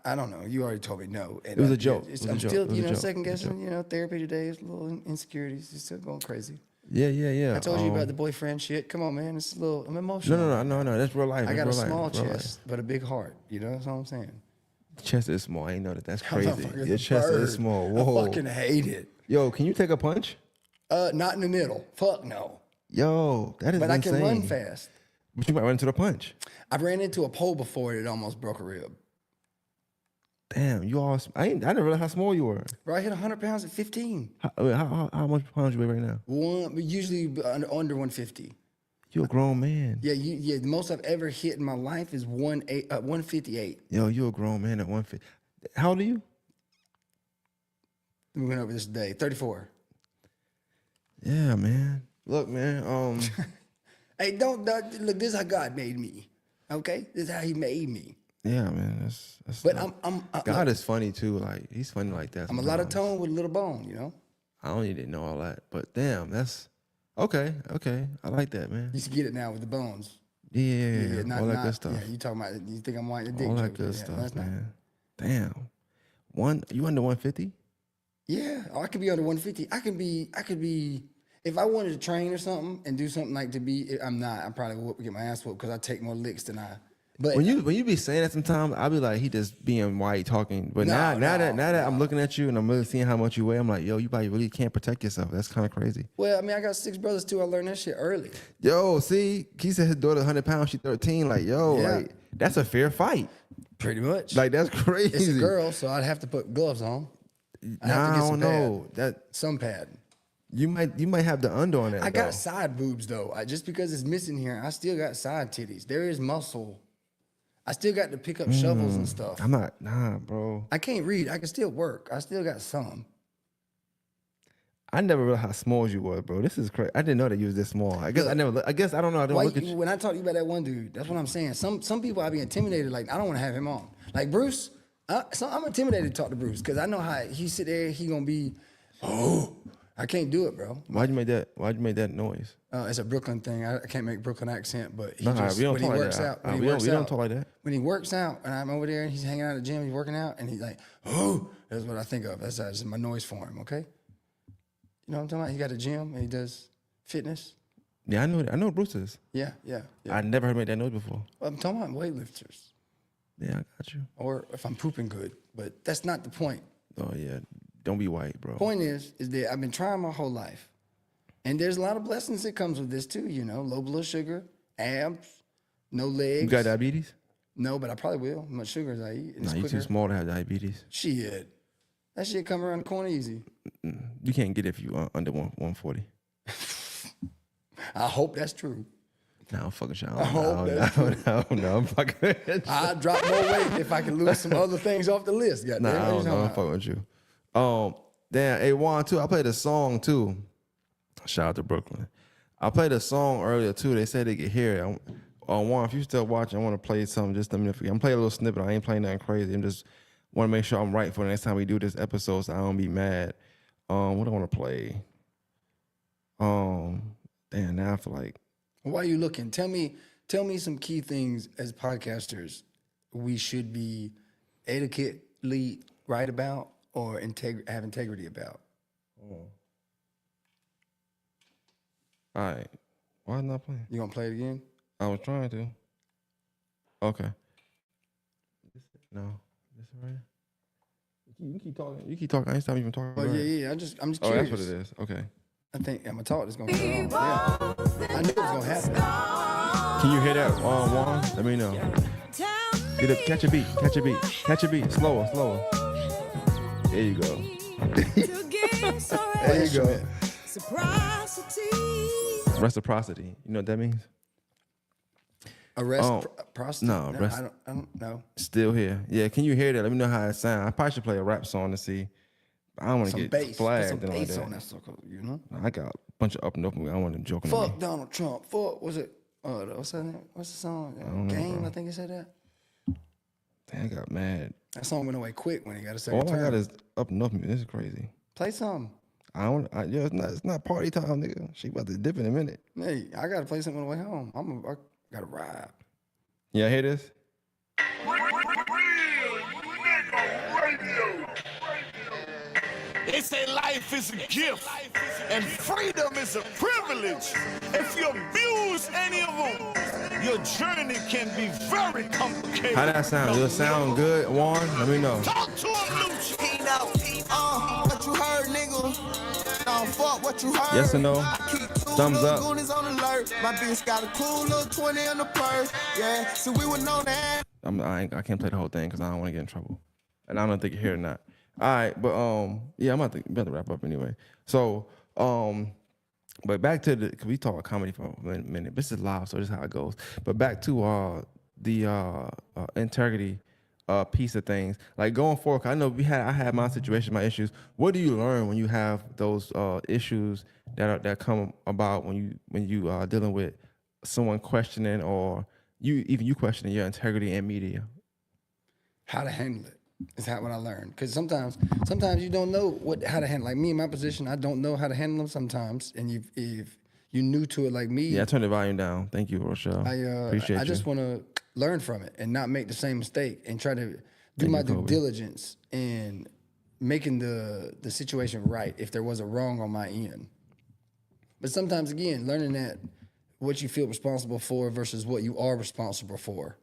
I don't know. You already told me no. And It was a joke. it's- It was a I'm joke. still, It was a joke. second It was a guessing. Therapy today is a little insecurities. It's still going crazy. Yeah. I told you about the boyfriend shit. Come on, man. It's a little. I'm emotional. No. That's real life. I got a That's real small life. Real life. chest, but a big heart. That's all I'm saying. Chest is small. I ain't know that. That's crazy. Motherfucker's Your a chest bird. is small. Whoa. I fucking hate it. Yo, can you take a punch? Not in the middle. Fuck no. Yo, that is But insane. I can run fast. But you might run into the punch. I ran into a pole before and it almost broke a rib. Damn, you all. I didn't realize how small you were. Bro, I hit 100 pounds at 15. How much pounds you weigh right now? Usually under 150. You a grown man. Yeah, the most I've ever hit in my life is 158. Yo, you a grown man at 150. How old are you? We went over this day. 34. Yeah, man. Look, man. Hey, don't look. This is how God made me. Okay, this is how He made me. Yeah, man. That's But dope. I'm God is funny too. Like he's funny like that. I'm a lot of sometimes. tone with a little bone. I don't need to know all that, but damn, that's okay. I like that, man. You should get it now with the bones. Yeah, not, all that not- good stuff. Yeah, you talking about? You think I'm whining the dick? All that joke. good Yeah, stuff, that's not- man. Damn, you under 150? Yeah, I could be under 150. I could be. If I wanted to train or something and do something like to be, I'm not. I probably would get my ass whooped because I take more licks than I. But When you be saying that sometimes, I'll be like, he just being white talking. But now that I'm looking at you and I'm really seeing how much you weigh, I'm like, yo, you probably really can't protect yourself. That's kind of crazy. well, I mean, I got 6 brothers too. I learned that shit early. Yo, see, he said his daughter 100 pounds, she 13. Like, yo, Yeah. like that's a fair fight. Pretty much. Like that's crazy. it's a girl, so I'd have to put gloves on. I have to I get don't some know that Some pad. you might have the under on that. I though. got side boobs though. Just because it's missing here, I still got side titties. There is muscle. I still got to pick up shovels and stuff. I'm not, nah, bro. I can't read. I can still work. I still got some. I never realized how small you were, bro. This is crazy. I didn't know that you was this small. I guess I don't know. I didn't Why look at you. when I talk to you about that one dude, that's what I'm saying. Some people I be intimidated. Like I don't want to have him on. Like Bruce, I'm intimidated to talk to Bruce because I know how he sit there. He gonna be, I can't do it, bro. Why'd you make that noise? It's a Brooklyn thing. I can't make Brooklyn accent, but he Nah, just we don't when he talk like works that. out. Nah, When we he don't- works we don't out, talk like that. When he works out and I'm over there and he's hanging out at the gym, he's working out, and he's like, that's what I think of. That's just my noise for him. Okay, you know what I'm talking about? He got a gym and he does fitness. Yeah, I know what Bruce is. Yeah. I never heard him make that noise before. I'm talking about weightlifters, Yeah, I got you. or if I'm pooping good, but that's not the point. Oh yeah, don't be white, bro. Point is that I've been trying my whole life, and there's a lot of blessings that comes with this too. Low blood sugar, abs, no legs. You got diabetes? No, but I probably will. How much sugar as I eat, and Nah, it's you quicker. too small to have diabetes. Shit, that shit come around the corner easy. You can't get it if you under 140. I hope that's true. Nah, I'm fucking shit. I hope that's I don't know. I'm fucking. I'd drop more weight if I can lose some other things off the list. Nah, I don't know. I'm fucking with you. Damn, A1 too. I played a song too. Shout out to Brooklyn. I played a song earlier too. They said they could hear it. Juan, if you still watching, I want to play something. Just let me know. I'm playing a little snippet. I ain't playing nothing crazy. I'm just want to make sure I'm right for the next time we do this episode, so I don't be mad. What do I want to play? Damn, now I feel like. Why are you looking? Tell me some key things as podcasters we should be etiquettely right about or have integrity about. All right. Why not playing? You gonna play it again? I was trying to. Okay. No. This right? You keep talking. You keep talking. I ain't stop even talking. Oh yeah. I'm just curious. Oh, that's what it is. Okay. I think I'm gonna talk. It's gonna come on. Yeah. I knew it was gonna happen. Can you hear that, Juan? Let me know. Get up, catch a beat. Catch a beat. Slower. There you go. There you go. Reciprocity. You know what that means? Reciprocity? No, I don't know. Still here. Yeah, can you hear that? Let me know how it sounds. I probably should play a rap song to see. I don't want to get bass. flagged. Some and all bass that. on that sucker, you know? I got a bunch of up and up. I don't want them joking. Fuck Donald Trump. Fuck, was it? What's that name? What's the song? Game, I think it said that. Dang, I got mad. That song went away quick when he got a second All I term. got is up and up. This is crazy. Play something. Yeah, it's not party time, nigga. She about to dip in a minute. Hey, I gotta play something on the way home. I gotta ride. Yeah, hear this? They say life is a gift and freedom is a privilege. If you abuse any of them, your journey can be very complicated. How that sound? Does it sound good, Warren? Let me know. Talk to him, Lucci. What you heard, nigga? Fuck what you heard. Yes or no? Thumbs up. Goonies on alert. My bitch got a cool little 20 in the purse. Yeah, so we would know that. I can't play the whole thing because I don't want to get in trouble, and I don't think you hear it or not. All right, but yeah, I'm about to wrap up anyway. So but back to cause we talk comedy for a minute. This is live, so this is how it goes. But back to the integrity piece of things. Like going forward, 'cause I know I had my situation, my issues. What do you learn when you have those issues that come about when you are dealing with someone questioning or you questioning your integrity in media? How to handle it is what I learned. Because sometimes you don't know how to handle. Like me in my position, I don't know how to handle them sometimes. And if you're new to it like me, Yeah, I turned the volume down. Thank you, Rochelle. Appreciate I you. just want to learn from it and not make the same mistake and try to do my due diligence in making the situation right if there was a wrong on my end. But sometimes, again, learning that what you feel responsible for versus what you are responsible for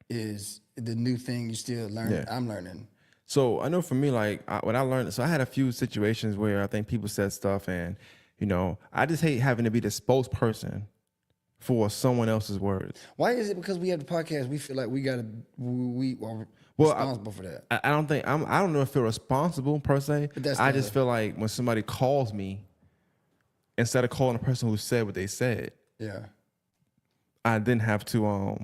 is the new thing you still learn. Yeah. I'm learning. So I know for me, like what I learned, so I had a few situations where I think people said stuff and, I just hate having to be the spokesperson for someone else's words. Why is it because we have the podcast, we feel like we are responsible for that? I don't think, I don't know if I feel responsible per se. But that's I the- just feel like when somebody calls me, instead of calling the person who said what they said, Yeah. I didn't have to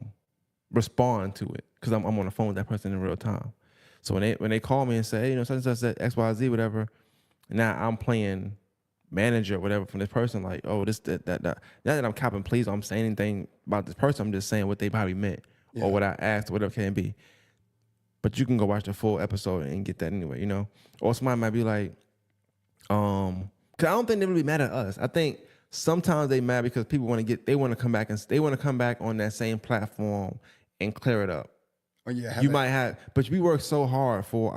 respond to it because I'm on the phone with that person in real time. So when they call me and say, hey, such and such said X, Y, Z, whatever, now I'm playing manager or whatever from this person, like, oh, this, that. Not that I'm copping please, I'm saying anything about this person. I'm just saying what they probably meant or what I asked, whatever it can be. But you can go watch the full episode and get that anyway, Or somebody might be like, because I don't think they really mad at us. I think sometimes they mad because people want to come back on that same platform and clear it up. Or But we work so hard for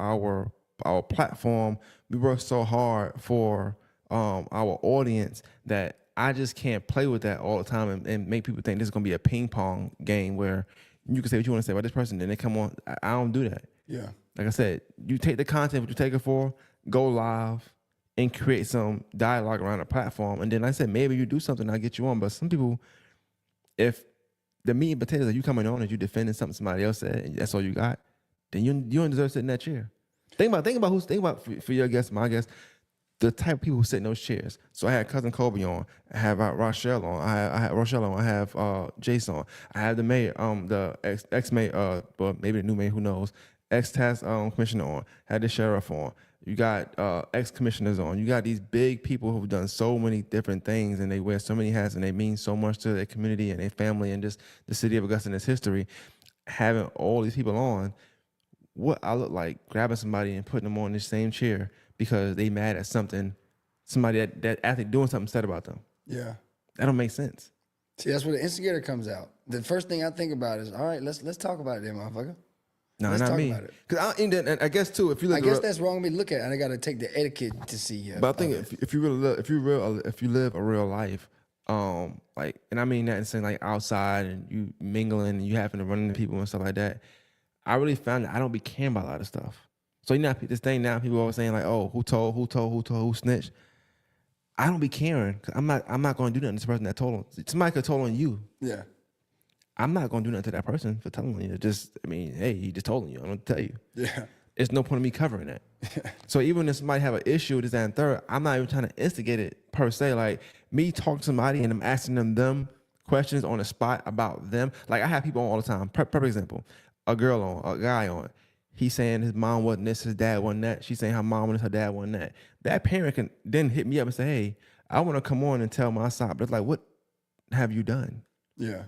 our platform. We work so hard for our audience that I just can't play with that all the time and make people think this is gonna be a ping pong game where you can say what you want to say about this person, then they come on. I don't do that. Yeah. Like I said, you take the content, what you take it for, go live and create some dialogue around the platform. And then like I said, maybe you do something, I'll get you on. But some people, if the meat and potatoes that you coming on and you defending something somebody else said and that's all you got, then you don't deserve to sit in that chair. Think about for your guest, my guest, the type of people who sit in those chairs. So I had cousin Kobe on. I have Rochelle on. I had Rochelle on. I have Jason on. I have the mayor, the ex mayor, but maybe the new mayor, who knows? Ex task commissioner on. Had the sheriff on. You got ex commissioners on. You got these big people who've done so many different things, and they wear so many hats, and they mean so much to their community and their family and just the city of Augusta and its history. Having all these people on, what I look like grabbing somebody and putting them on the same chair because they mad at something, somebody that athlete doing something said about them. Yeah. That don't make sense. See, that's where the instigator comes out. The first thing I think about is, all right, let's talk about it, then, motherfucker. No, Let's not talk me. about it. Because I guess too, if you look, I guess that's wrong of me to look at, and I got to take the etiquette to see. But I think if you really look, if you live a real life, like, and I mean that in saying like outside and you mingling and you happen to run into people and stuff like that, I really found that I don't be caring about a lot of stuff. So you know this thing now, people always saying like, oh, who snitched. I don't be caring because I'm not going to do nothing to this person that told on. Somebody could have told on you. Yeah. I'm not going to do nothing to that person for telling you. Hey, he just told you. I'm going to tell you. Yeah. There's no point in me covering that. So even if somebody have an issue with this, that, and third, I'm not even trying to instigate it per se. Like me talking to somebody and I'm asking them questions on the spot about them. Like I have people on all the time. Perfect example. A girl on, a guy on. He's saying his mom wasn't this, his dad wasn't that. She's saying her mom wasn't, her dad wasn't that. That parent can then hit me up and say, hey, I want to come on and tell my side. But it's like, what have you done? Yeah.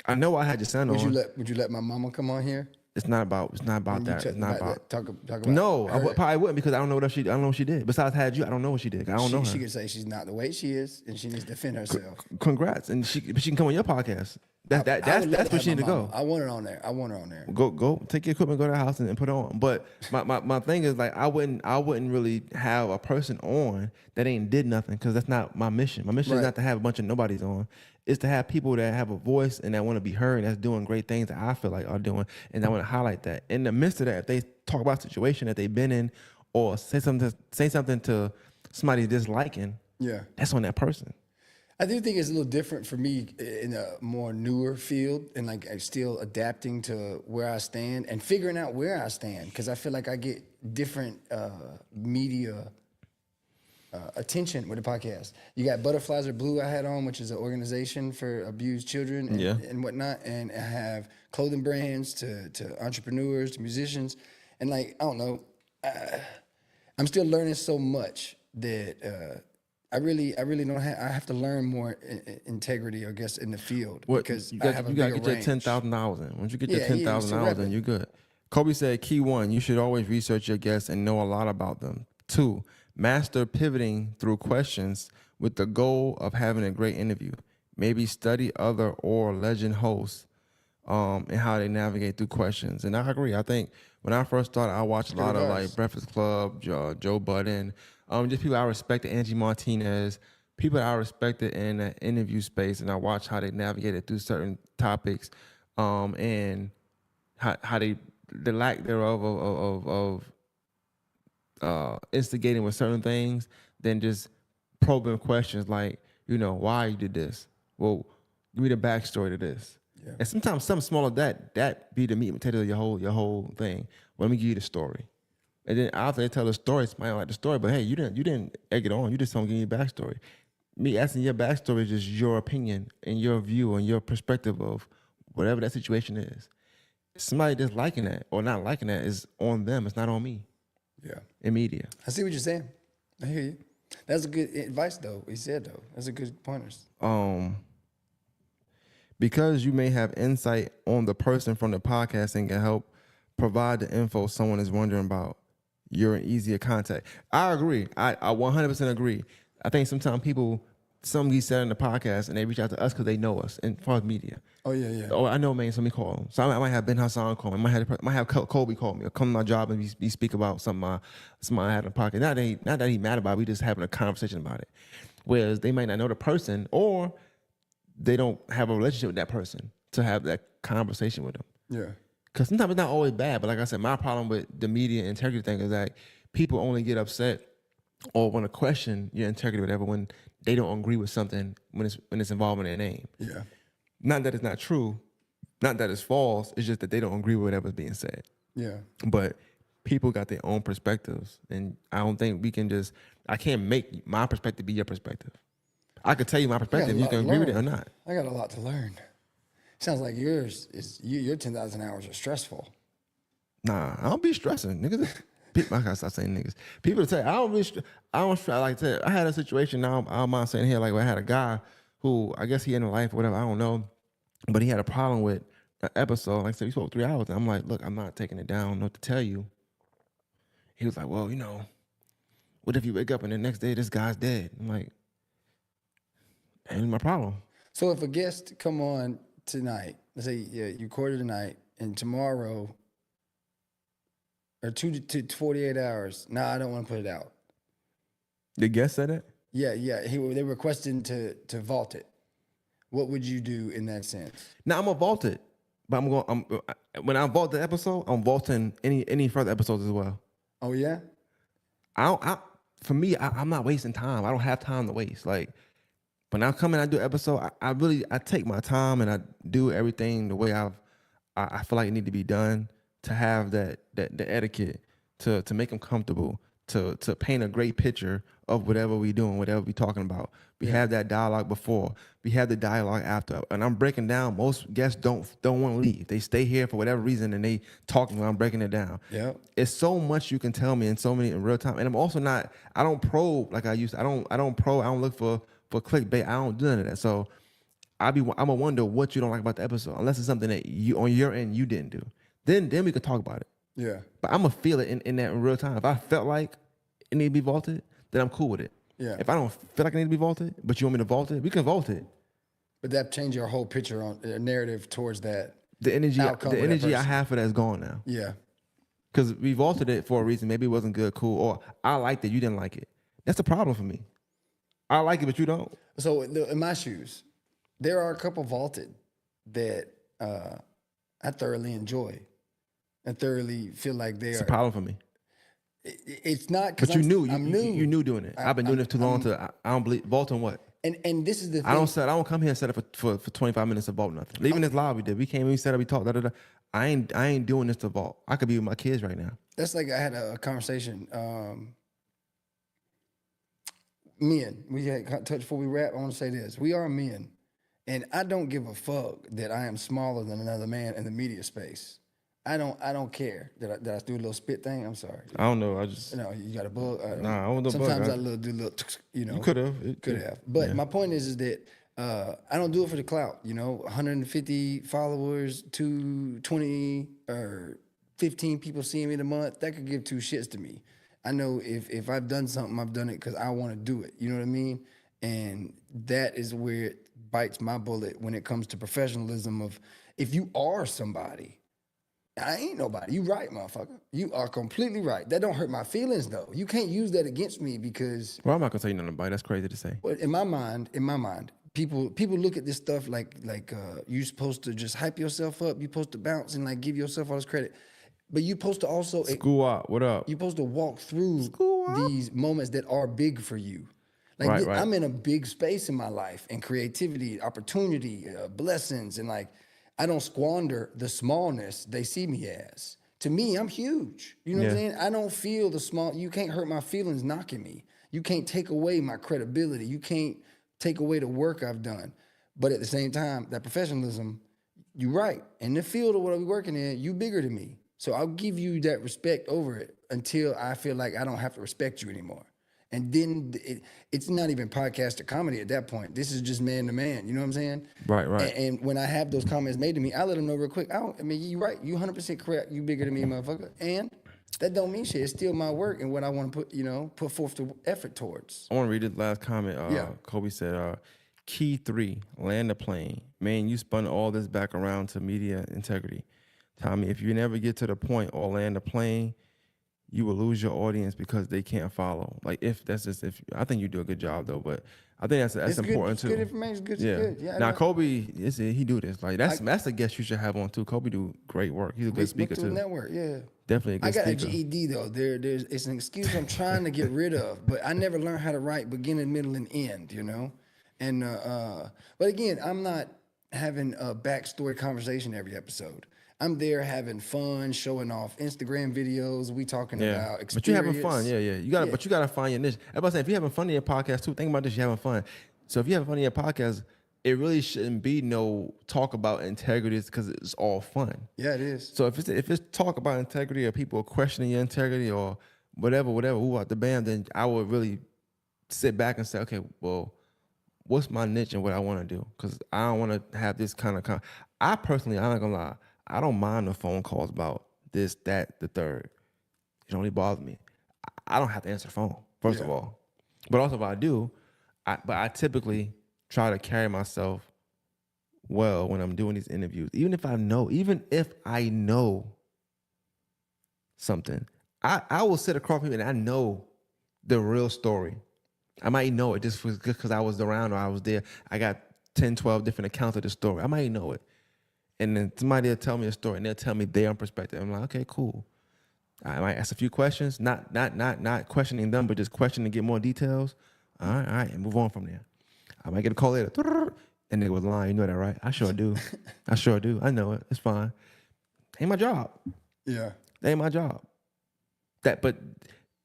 I know I had your son on. Would you let my mama come on here? It's not about that. It's not about talk about. No, I her. probably wouldn't because I don't know what she did. Besides had you, I don't know what she did. I don't know her. She could say she's not the way she is, and she needs to defend herself. Congrats, and she can come on your podcast. That's where she need to go. I want her on there. Go take your equipment, go to the house, and put it on. But my thing is like I wouldn't really have a person on that ain't did nothing because that's not my mission. My mission is not to have a bunch of nobodies on. It's to have people that have a voice and that want to be heard and that's doing great things that I feel like are doing, and I want to highlight that. In the midst of that, if they talk about a situation that they've been in or say something to somebody disliking, that's on that person. I do think it's a little different for me in a more newer field and like I'm still adapting to where I stand and figuring out where I stand because I feel like I get different media attention with the podcast. You got Butterflies Are Blue I had on, which is an organization for abused children and whatnot. And I have clothing brands to entrepreneurs, to musicians. And like, I don't know, I'm still learning so much that I really don't have, I have to learn more integrity, I guess, in the field because you I have a bigger get your range. $10,000 in. Once you get your $10,000 in, you're good. Kobe said, key one, you should always research your guests and know a lot about them. 2, master pivoting through questions with the goal of having a great interview. Maybe study other or legend hosts and how they navigate through questions. And I agree. I think when I first started, I watched a lot of like Breakfast Club, Joe Budden, just people I respected, Angie Martinez, people I respected in the interview space, and I watched how they navigated through certain topics and how they, the lack thereof of instigating with certain things, then just probing questions like, why you did this? Well, give me the backstory to this. Yeah. And sometimes something small of that be the meat and potatoes of your whole thing. Well, let me give you the story. And then after they tell the story, somebody don't like the story, but hey, you didn't egg it on. You just don't give me a backstory. Me asking your backstory is just your opinion and your view and your perspective of whatever that situation is. Somebody that's liking that or not liking that is on them. It's not on me. Yeah. In media. I see what you're saying. I hear you. That's a good advice, though. He said, though. That's a good pointers. Because you may have insight on the person from the podcast and can help provide the info someone is wondering about, you're an easier contact. I agree. I 100% agree. I think sometimes some get said in the podcast and they reach out to us because they know us and far as media. Oh, yeah. Oh, I know, man. So let me call them. So I might have Ben Hassan call me. I might have Kobe call me or come to my job and we speak about something I had in the pocket. Not that he mad about it. We just having a conversation about it. Whereas they might not know the person or they don't have a relationship with that person to have that conversation with them. Yeah. Because sometimes it's not always bad. But like I said, my problem with the media integrity thing is that people only get upset or want to question your integrity or whatever when they don't agree with something when it's involved in their name. Yeah. Not that it's not true, not that it's false, it's just that they don't agree with whatever's being said. Yeah. But people got their own perspectives, and I don't think we can just. I can't make my perspective be your perspective. I could tell you my perspective. You can agree with it or not. I got a lot to learn. Sounds like yours is your 10,000 hours are stressful. Nah, I don't be stressing, niggas. People, I gotta stop saying niggas. People say I don't really. I don't stress. Like that. I had a situation. Now I don't mind saying here. Like I had a guy who I guess he ended life or whatever. I don't know, but he had a problem with an episode. Like I said, we spoke 3 hours. And I'm like, look, I'm not taking it down. I don't know what to tell you. He was like, well, what if you wake up and the next day this guy's dead? I'm like, ain't my problem. So if a guest come on tonight, let's say you recorded tonight, and tomorrow or 2 to 48 hours, I don't want to put it out. The guest said that? Yeah. They requested to vault it. What would you do in that sense? Now I'm gonna vault it, but when I vault the episode, I'm vaulting any further episodes as well. Oh yeah. For me, I'm not wasting time. I don't have time to waste. Like when I come in, I do an episode. I take my time and I do everything the way I feel like it need to be done to have the etiquette to make them comfortable, to paint a great picture of whatever we doing, whatever we talking about. We have that dialogue before, we have the dialogue after, and I'm breaking down. Most guests don't want to leave. They stay here for whatever reason and they talking when I'm breaking it down. Yeah, it's so much you can tell me and so many in real time. And I'm also not. I don't probe like I used to. I don't probe. I don't look for clickbait. I don't do none of that. So I'm gonna wonder what you don't like about the episode, unless it's something that you on your end you didn't do. Then we could talk about it. Yeah. But I'm gonna feel it in that in real time. If I felt like it need to be vaulted, then I'm cool with it. Yeah. If I don't feel like it need to be vaulted, but you want me to vault it, we can vault it. But that changed your whole picture on narrative towards that. The energy I have for that is gone now. Yeah. Because we vaulted it for a reason. Maybe it wasn't good, cool, or I liked it, you didn't like it. That's a problem for me. I like it, but you don't. So in my shoes, there are a couple vaulted that I thoroughly enjoy. I thoroughly feel like it's a problem for me. It's not. But you knew doing it. I've been doing it too long I don't believe vaulting what. And this is the thing. I don't come here and set up for 25 minutes to vault nothing. Even this live we did. We came in, we set up, we talked, I ain't doing this to vault. I could be with my kids right now. That's like I had a conversation. Men, we had touch before we wrap. I want to say this: we are men, and I don't give a fuck that I am smaller than another man in the media space. I don't care. Did I do a little spit thing? I'm sorry. I don't know. I just you got a bug. Nah, I don't do sometimes bug. I do a little. You could have. Could have. But my point is that I don't do it for the clout. 150 followers, 20 or 15 people seeing me in a month. That could give two shits to me. I know if I've done something, I've done it because I want to do it. You know what I mean? And that is where it bites my bullet when it comes to professionalism. Of if you are somebody. I ain't nobody. You right, motherfucker. You are completely right. That don't hurt my feelings, though. You can't use that against me because... Well, I'm not going to tell you nothing about it. That's crazy to say. Well, in my mind, people look at this stuff like you're supposed to just hype yourself up. You're supposed to bounce and give yourself all this credit. But you're supposed to also... School up. What up? You're supposed to walk through these moments that are big for you. Right. I'm in a big space in my life and creativity, opportunity, blessings, and I don't squander the smallness they see me as. To me, I'm huge. You know what I'm saying? I don't feel the small. You can't hurt my feelings knocking me. You can't take away my credibility. You can't take away the work I've done. But at the same time, that professionalism, you're right. In the field of what I'm working in, you bigger than me. So I'll give you that respect over it until I feel like I don't have to respect you anymore. And then it's not even podcast or comedy at that point. This is just man to man. You know what I'm saying? Right. And when I have those comments made to me, I let them know real quick. You're right. You 100% correct. You bigger than me, motherfucker. And that don't mean shit. It's still my work and what I want to put forth the effort towards. I want to read the last comment. Kobe said, key 3, land the plane. Man, you spun all this back around to media integrity. Tommy, if you never get to the point or land the plane, you will lose your audience because they can't follow. I think you do a good job though, but I think that's important too. Good information. Good. Yeah. Now Kobe, he do this. That's a guest you should have on too. Kobe do great work. He's a good speaker too. Network, yeah. Definitely a good speaker. I got a GED though. It's an excuse I'm trying to get rid of, but I never learned how to write beginning, middle, and end. And but again, I'm not having a backstory conversation every episode. I'm there having fun, showing off Instagram videos. We talking about experience. But you're having fun. Yeah. You gotta, but you gotta find your niche. Everybody saying if you're having fun in your podcast too, think about this. You're having fun. So if you're having fun in your podcast, it really shouldn't be no talk about integrity because it's all fun. Yeah, it is. So if it's talk about integrity or people questioning your integrity or whatever, who out the band, then I would really sit back and say, okay, well, what's my niche and what I want to do? Because I don't want to have this kind of. I personally, I'm not gonna lie, I don't mind the phone calls about this, that, the third. It only bothers me. I don't have to answer the phone, first of all. But also if I do, I typically try to carry myself well when I'm doing these interviews. Even if I know something, I will sit across people and I know the real story. I might know it just because I was around or I was there. I got 10, 12 different accounts of the story. I might know it. And then somebody will tell me a story and they'll tell me their own perspective. I'm like, okay, cool. I might ask a few questions, not questioning them, but just questioning to get more details. All right, and move on from there. I might get a call later, and they was lying. You know that, right? I sure do. I know it. It's fine. Ain't my job. Yeah. That ain't my job. But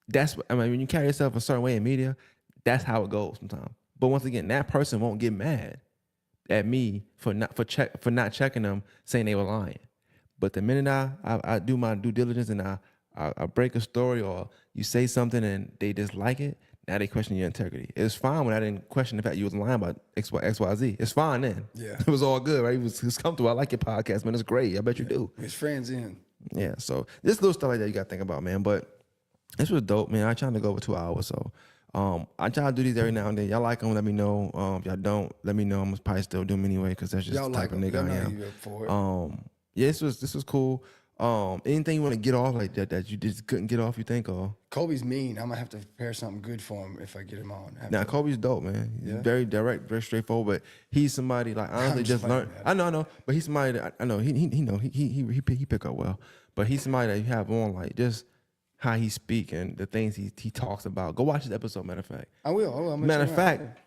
that's when you carry yourself a certain way in media, that's how it goes sometimes. But once again, that person won't get mad at me for not checking them, saying they were lying. But the minute I do my due diligence and I break a story or you say something and they dislike it, now they question your integrity. It's fine when I didn't question the fact you was lying about XYZ. It's fine then. Yeah. It was all good, right? It was comfortable. I like your podcast, man. It's great. I bet you do. His friends in. Yeah, so this little stuff like that you got to think about, man. But this was dope, man. I trying to go over 2 hours, so I try to do these every now and then. Y'all like them, let me know. If y'all don't, let me know. I'm probably still do them anyway because that's just Y'all the type like of them. nigga I Y'all know am. you up for it. Yeah, this was cool. Anything you want to get off like that you just couldn't get off, you think? Or Kobe's mean. I'm gonna have to prepare something good for him if I get him on. now Kobe's dope, man. He's very direct, very straightforward. But he's somebody like honestly I'm just just learned. playing, I know, but he's somebody that I know. He know he pick up well. But he's somebody that you have on like just how he speak and the things he talks about. Go watch this episode. Matter of fact. I will. Matter of fact,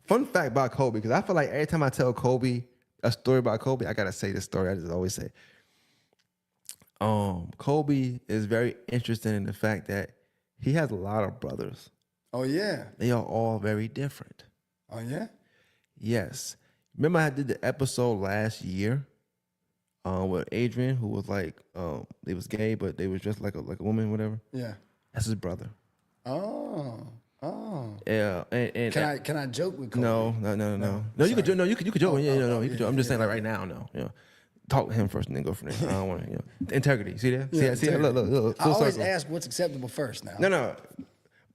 fun fact about Kobe, because I feel like every time I tell Kobe a story about Kobe, I gotta say this story. I just always say, Kobe is very interesting in the fact that he has a lot of brothers. Oh yeah. They are all very different. Oh yeah. Yes. Remember I did the episode last year with Adrian, who was like, they was gay, but they was just like a woman, whatever. Yeah. That's his brother. Oh. Yeah. And Can I joke with Kobe? No, you could joke. No, you could joke. You could joke. I'm just saying, like right now, no. You know, talk to him first and then go from there. I don't want to. Integrity. See that? Yeah, see that? Look. I always ask what's acceptable first. Now. No.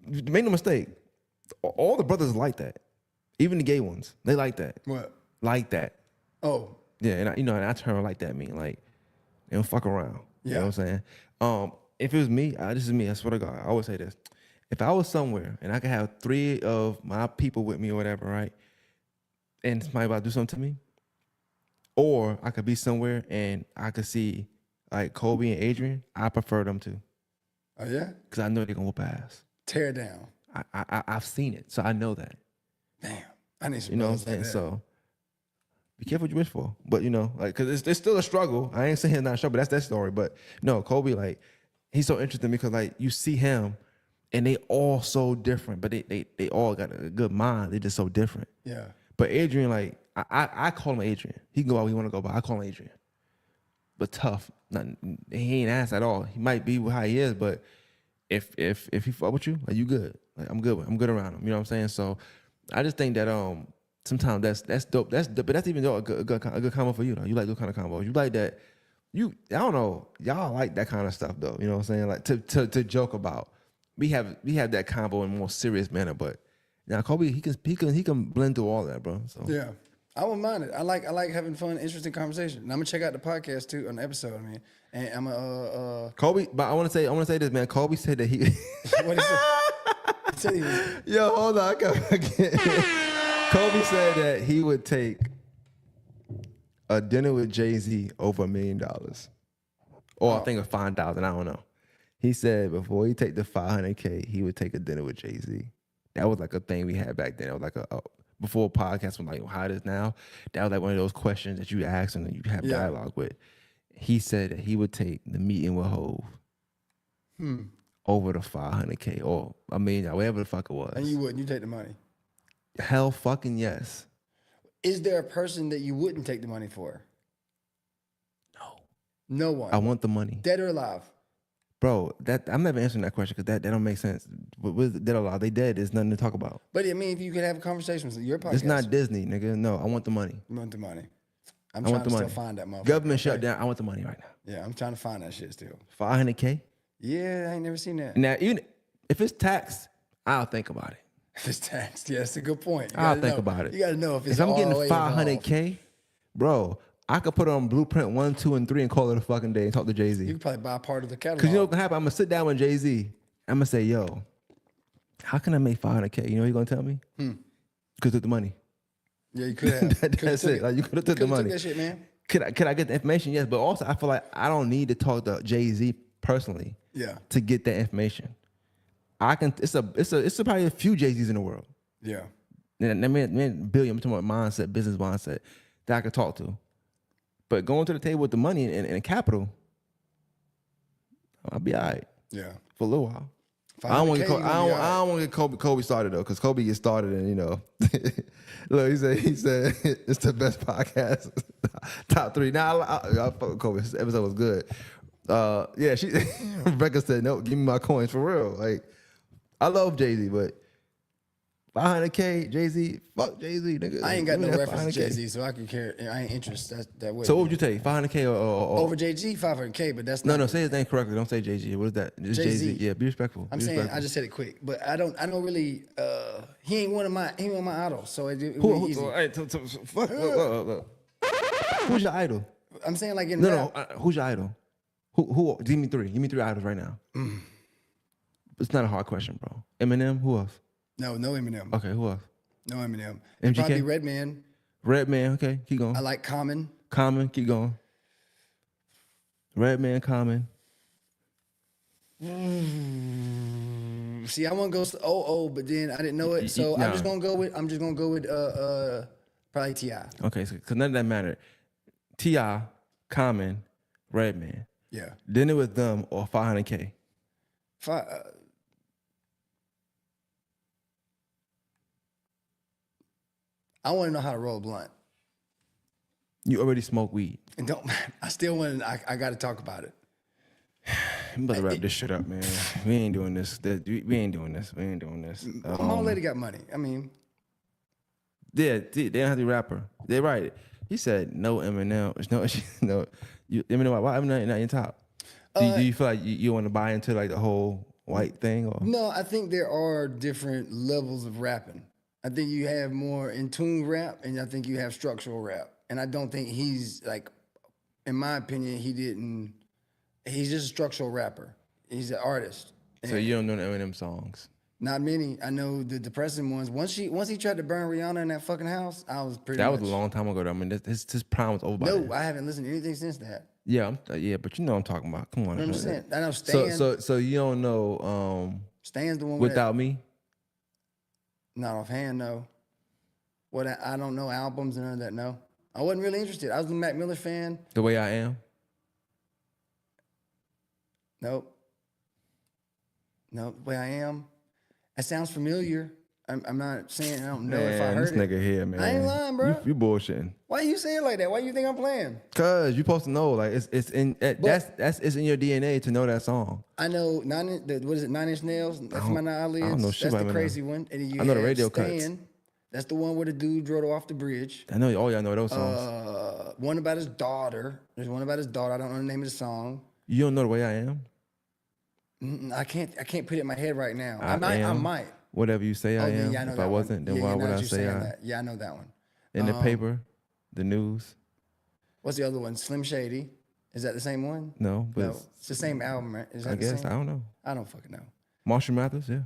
Make no mistake. All the brothers like that. Even the gay ones, they like that. What? Like that. Oh. Yeah, and I turn like that mean like they don't fuck around. You know what I'm saying? If it was me, this is me. I swear to God, I always say this. If I was somewhere and I could have 3 of my people with me or whatever, right? And somebody about to do something to me, or I could be somewhere and I could see like Kobe and Adrian, I prefer them to. Oh yeah? Because I know they're gonna whoop ass. Tear down. I've seen it, so I know that. Damn. I need some. You know what I'm saying? So be careful what you wish for. But you know, like, cause it's still a struggle. I ain't saying it's not a struggle, but that's that story. But no, Kobe, like, he's so interesting because like you see him and they all so different, but they all got a good mind. They just so different. Yeah. But Adrian, like, I call him Adrian. He can go out where he want to go, but I call him Adrian. But tough. He ain't ass at all. He might be how he is, but if he fuck with you, like, you good. Like, I'm good around him. You know what I'm saying? So I just think that sometimes that's dope. That's dope, but that's even though a good combo for you though. You like those kind of combos. You like that. I don't know. Y'all like that kind of stuff though. You know what I'm saying? Like to joke about. We have that combo in a more serious manner, but now Kobe he can blend through all that, bro. So Yeah. I won't mind it. I like having fun, interesting conversation. And I'm gonna check out the podcast too on the episode. I mean, and I'm Kobe, but I want to say this, man. Kobe said that he. what is it? He said he was. Yo, hold on. I gotta forget. Kobe said that he would take a dinner with Jay-Z over $1 million. Or I think of 5,000. I don't know. He said before he take the $500K, he would take a dinner with Jay-Z. That was like a thing we had back then. It was like before podcasts was like how it is now. That was like one of those questions that you ask and you have dialogue with. he said that he would take the meeting with Hov over the $500K or $1 million, whatever the fuck it was. And you wouldn't. You take the money. Hell fucking yes. Is there a person that you wouldn't take the money for? No one. I want the money. Dead or alive? Bro, that I'm never answering that question because that don't make sense. But with dead or alive, they dead. There's nothing to talk about. But I mean, if you could have a conversation with your podcast. It's not Disney, nigga. No, I want the money. You want the money. I'm I trying want to the still money. find that motherfucker. Government shut down. I want the money right now. Yeah, I'm trying to find that shit still. $500K. Yeah, I ain't never seen that. Now, even if it's taxed, I'll think about it. If it's taxed, yeah, that's a good point. You I'll gotta think know. about it. You got to know if it's If I'm all getting the way involved. $500K, bro, I could put on Blueprint 1, 2, and 3 and call it a fucking day and talk to Jay-Z. You could probably buy part of the catalog. Because you know what's gonna happen? I'm gonna sit down with Jay-Z. I'm gonna say, yo, how can I make $500K? You know what he's gonna tell me? Because took the money. Yeah, you could have. That's it. Like, you could have took the Coulda money. Took that shit, man. Could I get the information? Yes, but also I feel like I don't need to talk to Jay-Z personally Yeah, to get that information. I can. It's probably a few Jay-Z's in the world. yeah. And I mean, billion. I'm talking about mindset, business mindset that I could talk to. But going to the table with the money and capital, I'll be all right Yeah. for a little while. I don't want to get I don't want to get Kobe started though, because Kobe gets started and look, he said it's the best podcast, top 3. Now I fuck with Kobe. This episode was good. Yeah, Rebecca said no, give me my coins for real. Like I love Jay-Z, but $500K, Jay-Z, fuck Jay-Z, nigga. I ain't got no Give me that reference to 500K. Jay-Z, so I can care. I ain't interested that way. So what would you take, $500K or over Jay-Z? $500K, but that's not. no, say his name correctly. Don't say Jay-Z. What is that? It's Jay-Z. Jay-Z. Yeah, be respectful. I'm Be saying respectful. I just said it quick, but I don't really. He ain't one of my idols, so it Who, easy. hey, fuck, look. Who's your idol? I'm saying like in No, rap, who's your idol? Who? Give me 3. Give me 3 idols right now. It's not a hard question, bro. Eminem. Who else? no Eminem, Okay, who else? no Eminem. MGK? Probably Redman. Redman. Okay, keep going. I like Common. Common. Keep going. Redman. Common. See, I want to go but then I didn't know it, so Nah. I'm just gonna go with probably T.I. Okay, so because none of that mattered. T.I., Common, Redman. Yeah. Dinner with them or $500K. I want to know how to roll a blunt. You already smoke weed. And I still want to, I got to talk about it. I'm about to wrap this shit up, man. We ain't doing this. We ain't doing this. We ain't doing this. My old lady got money. I mean, Yeah, they don't have to be rapper. They're right. He said no Eminem. No, Eminem. Why Eminem not in your top? Do you feel like you want to buy into like the whole white thing? Or no, I think there are different levels of rapping. I think you have more in tune rap, and I think you have structural rap. And I don't think he's like, in my opinion, he's just a structural rapper. He's an artist. so you don't know the Eminem songs? Not many. I know the depressing ones. Once he tried to burn Rihanna in that fucking house, I was pretty. That much, was a long time ago. Though. I mean, his prime was over by No, then. I haven't listened to anything since that. Yeah, but you know what I'm talking about. Come on. You know what I'm saying? I know Stan. So you don't know Stan's the one with Without Me? not offhand, no. What I don't know albums and none of that. No, I wasn't really interested. I was a Mac Miller fan. The Way I Am? Nope. The Way I Am. That sounds familiar. I'm not saying I don't know if I Man, heard this it. nigga here, man. I ain't lying, bro. You bullshitting. Why you say it like that? Why you think I'm playing? Cause you supposed to know, like it's in it's in your DNA to know that song. I know what is it? 9 Inch Nails. That's my eyelids. I don't know shit That's about the Eminem. crazy one. And then you I know the have radio cuts. Stan. That's the one where the dude drove off the bridge. I know all y'all know those songs. One about his daughter. There's one about his daughter. I don't know the name of the song. You don't know The Way I Am? I can't put it in my head right now. I Am. might. Whatever you say I am. Yeah, I know If that I one. wasn't, then Yeah, why now would that I you're say saying I? that. Yeah, I know that one. In the paper, the news. What's the other one? Slim Shady. Is that the same one? No, but No, it's the same album, right? Is that I the guess same? I don't know. I don't fucking know. Marshall Mathers, yeah.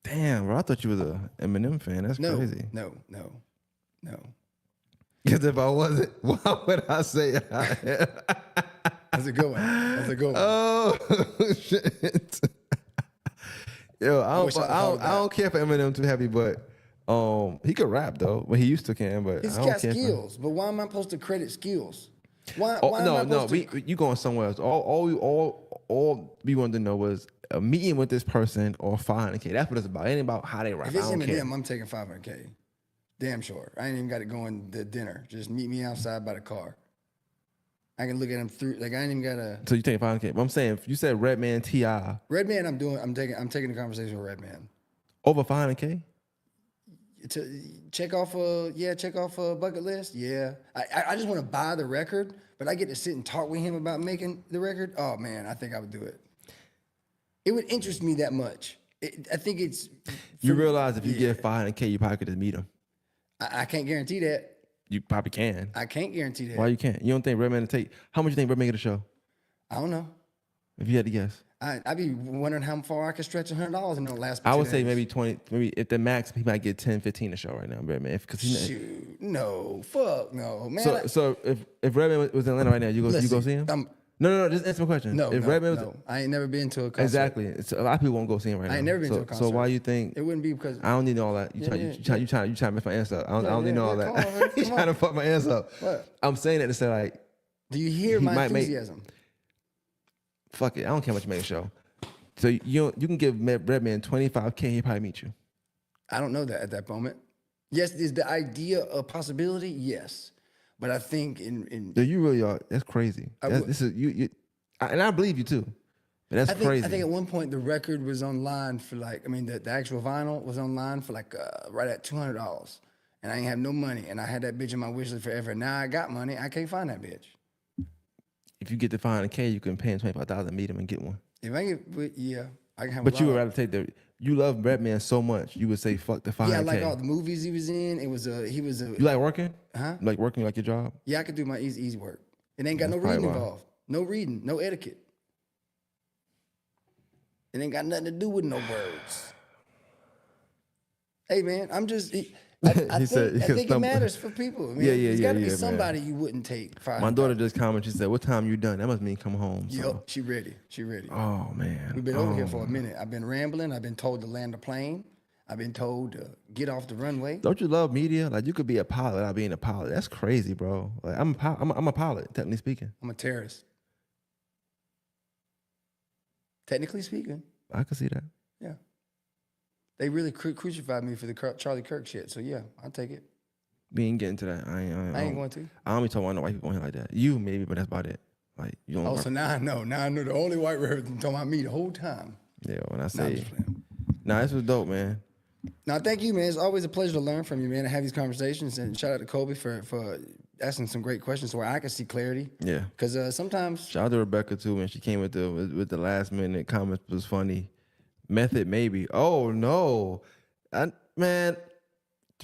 Damn, bro, I thought you was a Eminem fan. That's No, crazy. no. Because if I wasn't, why would I say I am? That's a good one. Oh shit. Yo, I wish I thought of that. don't care for Eminem too heavy, but he could rap though. Well, he used to can, but He's I don't got care. skills, but why am I supposed to credit skills? Why Oh, am I no, supposed to? you going somewhere else. All we wanted to know was a meeting with this person or 500K. That's what it's about. It ain't about how they rap. If I it's don't him and care. them, I'm taking 500K. Damn sure. I ain't even got to go in the dinner. Just meet me outside by the car. I can look at him through. Like I ain't even gotta. So you take 500K. But I'm saying, if you said Redman T.I. Redman, I'm taking the conversation with Redman. over 500K. To check off a bucket list. Yeah, I just want to buy the record, but I get to sit and talk with him about making the record. Oh man, I think I would do it. It would interest me that much. I think it's. You realize if you get 500K, you probably could just meet him. I can't guarantee that. You probably can. I can't guarantee that. Why you can't? You don't think Redman would take? How much you think Redman get a show? I don't know. If you had to guess, I'd be wondering how far I could stretch $100 in the last. I 2 would say days. maybe 20. Maybe at the max, he might get 10, 15 a show right now, Redman. Because Shoot, no, fuck no, man. so if Redman was in Atlanta right now, you go see him? No. Just answer my question. No, if no, Redman was no. I ain't never been to a concert. exactly, it's, a lot of people won't go see him right now. I ain't never been to a concert. So why you think? It wouldn't be because I don't need all that. You trying to mess my answer up. I don't need all come that. on, man, You come trying to on. fuck my answer up. What? I'm saying that to say like, Do you hear he my might make- enthusiasm? fuck it. I don't care how much you make a show. So you can give Redman 25K, he probably meet you. I don't know that at that moment. Yes, is the idea a possibility? Yes, but I think in So you really are. That's crazy. would- This is you. And I believe you too. But that's crazy. I think at one point the record was online for like, I mean, the actual vinyl was online for like right at $200, and I ain't have no money, and I had that bitch in my wish list forever. Now I got money, I can't find that bitch. if you get the 500K, you can pay him 25,000, meet him and get one. If I get, yeah, I can have. But a you lot would of- rather take the. You love Redman so much, you would say fuck the 500K. Yeah, I like all the movies he was in. It was he was a. You like working? Huh? You like working like your job? Yeah, I could do my easy work. It ain't got That's no probably reading why. involved. No reading, no etiquette. It ain't got nothing to do with no words. Hey man, I'm just. I He said he think could it stumble. matters for people. Man. Yeah, yeah, There's yeah, got to be yeah, man. somebody you wouldn't take. My daughter just commented. She said, "What time you done?" That must mean come home. So. Yep, she ready. She ready. Oh man. We've been over here for a minute. I've been rambling. I've been told to land a plane. I've been told to get off the runway. Don't you love media? Like you could be a pilot without being a pilot. That's crazy, bro. Like I'm a pilot, technically speaking. I'm a terrorist. Technically speaking, I could see that. yeah. They really crucified me for the Charlie Kirk shit. So yeah, I'll take it. We ain't getting to that. I I ain't going to. I don't be talking about no white people on here like that. You maybe, but that's about it. Like you don't. Oh, work. so now I know. Now I know the only white rapper been talking about me the whole time. Yeah, when I Nah, I'm say, just playing. nah, this was dope, man. Now, thank you, man. It's always a pleasure to learn from you, man, and have these conversations. And shout out to Kobe for asking some great questions where I can see clarity. Yeah. Because sometimes, Shout out to Rebecca too when she came with the last minute comments was funny. Method maybe. Oh no, man.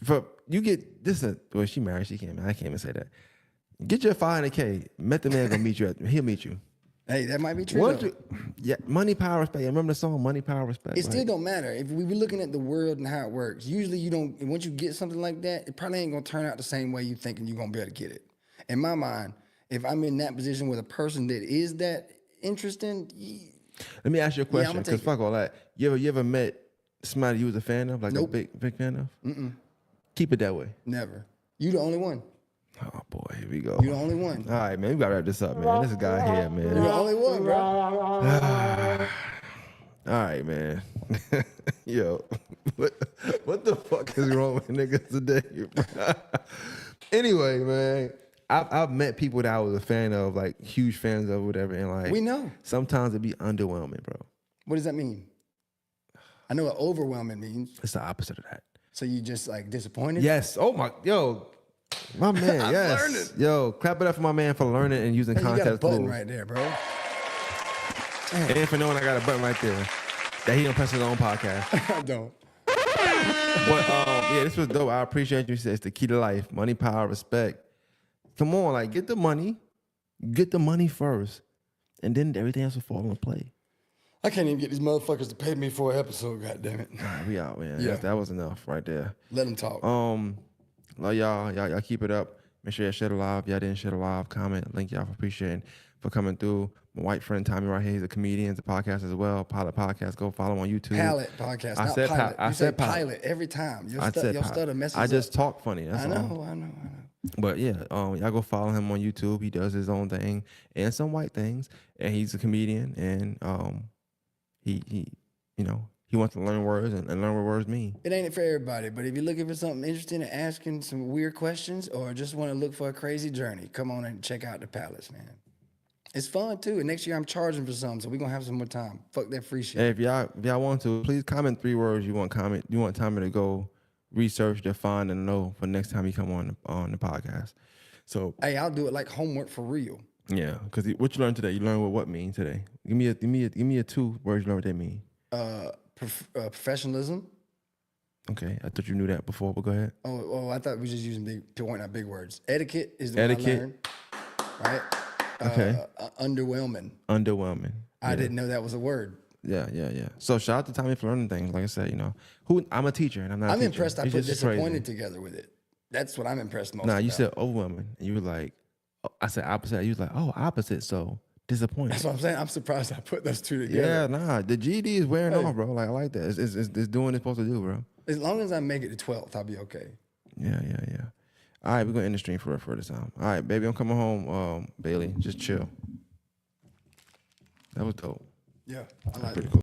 For you get this. Well, she married. She can't. I can't even say that. Get your 500K. Method man gonna meet you. He'll meet you. hey, that might be true. What? though. Yeah, money, power, respect. Remember the song "Money, Power, Respect"? It still don't matter. If we were looking at the world and how it works, usually you don't. Once you get something like that, it probably ain't gonna turn out the same way you thinking you're gonna be able to get it. In my mind, if I'm in that position with a person that is that interesting, Let me ask you a I'ma question, take because it. fuck all that. You ever met somebody you was a fan of, like Nope. a big fan of? Keep it that way. never. You the only one. Oh boy, here we go. You the only one. All right, man, we gotta wrap this up, man. This guy here, You the man. only one, bro. All right, man. Yo, what the fuck is wrong with niggas today, bro? Anyway, man, I've met people that I was a fan of, like huge fans of, whatever, and like We know. sometimes it be underwhelming, bro. What does that mean? I know what overwhelming means. It's the opposite of that. So you just like disappointed? Yes. Oh my, my man. I'm yes. learning. Yo, clap it up for my man for learning and using Hey, you got a context button clues. right there, bro. And for knowing I got a button right there that he don't press his own podcast. I don't. But yeah, this was dope. I appreciate you. It's the key to life: money, power, respect. Come on, like get the money first, and then everything else will fall into play. I can't even get these motherfuckers to pay me for an episode, goddammit. All right, we out, man. Yeah. That was enough right there. Let them talk. Love y'all keep it up. Make sure y'all share the live. Y'all didn't share the live, comment. Link y'all for appreciating for coming through. My white friend Tommy right here, he's a comedian, he's a podcast as well. Pilot Podcast. Go follow him on YouTube. Palette podcast, I not said pilot. I You said say pilot every time. Your stutter messes I up. just talk funny. That's I all. know. But yeah, y'all go follow him on YouTube. He does his own thing and some white things, and he's a comedian, and he you know, he wants to learn words and learn what words mean. It ain't for everybody, but if you're looking for something interesting and asking some weird questions or just want to look for a crazy journey, come on and check out the Palace, man. It's fun too. And next year I'm charging for something, so we're gonna have some more time. Fuck that free shit. Hey, if y'all want to, please comment 3 words you want Tommy to go research, define, and know for next time he come on the podcast. So Hey, I'll do it like homework for real. yeah, because what you learned today, you learned what mean today. Give me a 2 words you know what they mean. Professionalism. Okay, I thought you knew that before, but go ahead. Oh, I thought we just using point out big words. Etiquette is the Etiquette. one I learned. Right. Okay. Underwhelming. Underwhelming. I didn't know that was a word. Yeah. So shout out to Tommy for learning things. Like I said, you know, I'm a teacher and I'm not. I'm a teacher. impressed. I It's put just crazy. disappointed together with it. That's what I'm impressed most. Nah, you about. said overwhelming, and you were like, I said opposite. You was like, oh, opposite. So disappointed. That's what I'm saying. I'm surprised I put those two together. Yeah, nah. The GD is wearing off, bro. Like I like that. It's doing what it's supposed to do, bro. As long as I make it to 12th, I'll be okay. Yeah. All right, we're gonna end the stream for this time. All right, baby, I'm coming home. Bailey, just chill. That was dope. Yeah, I like Pretty it. cool.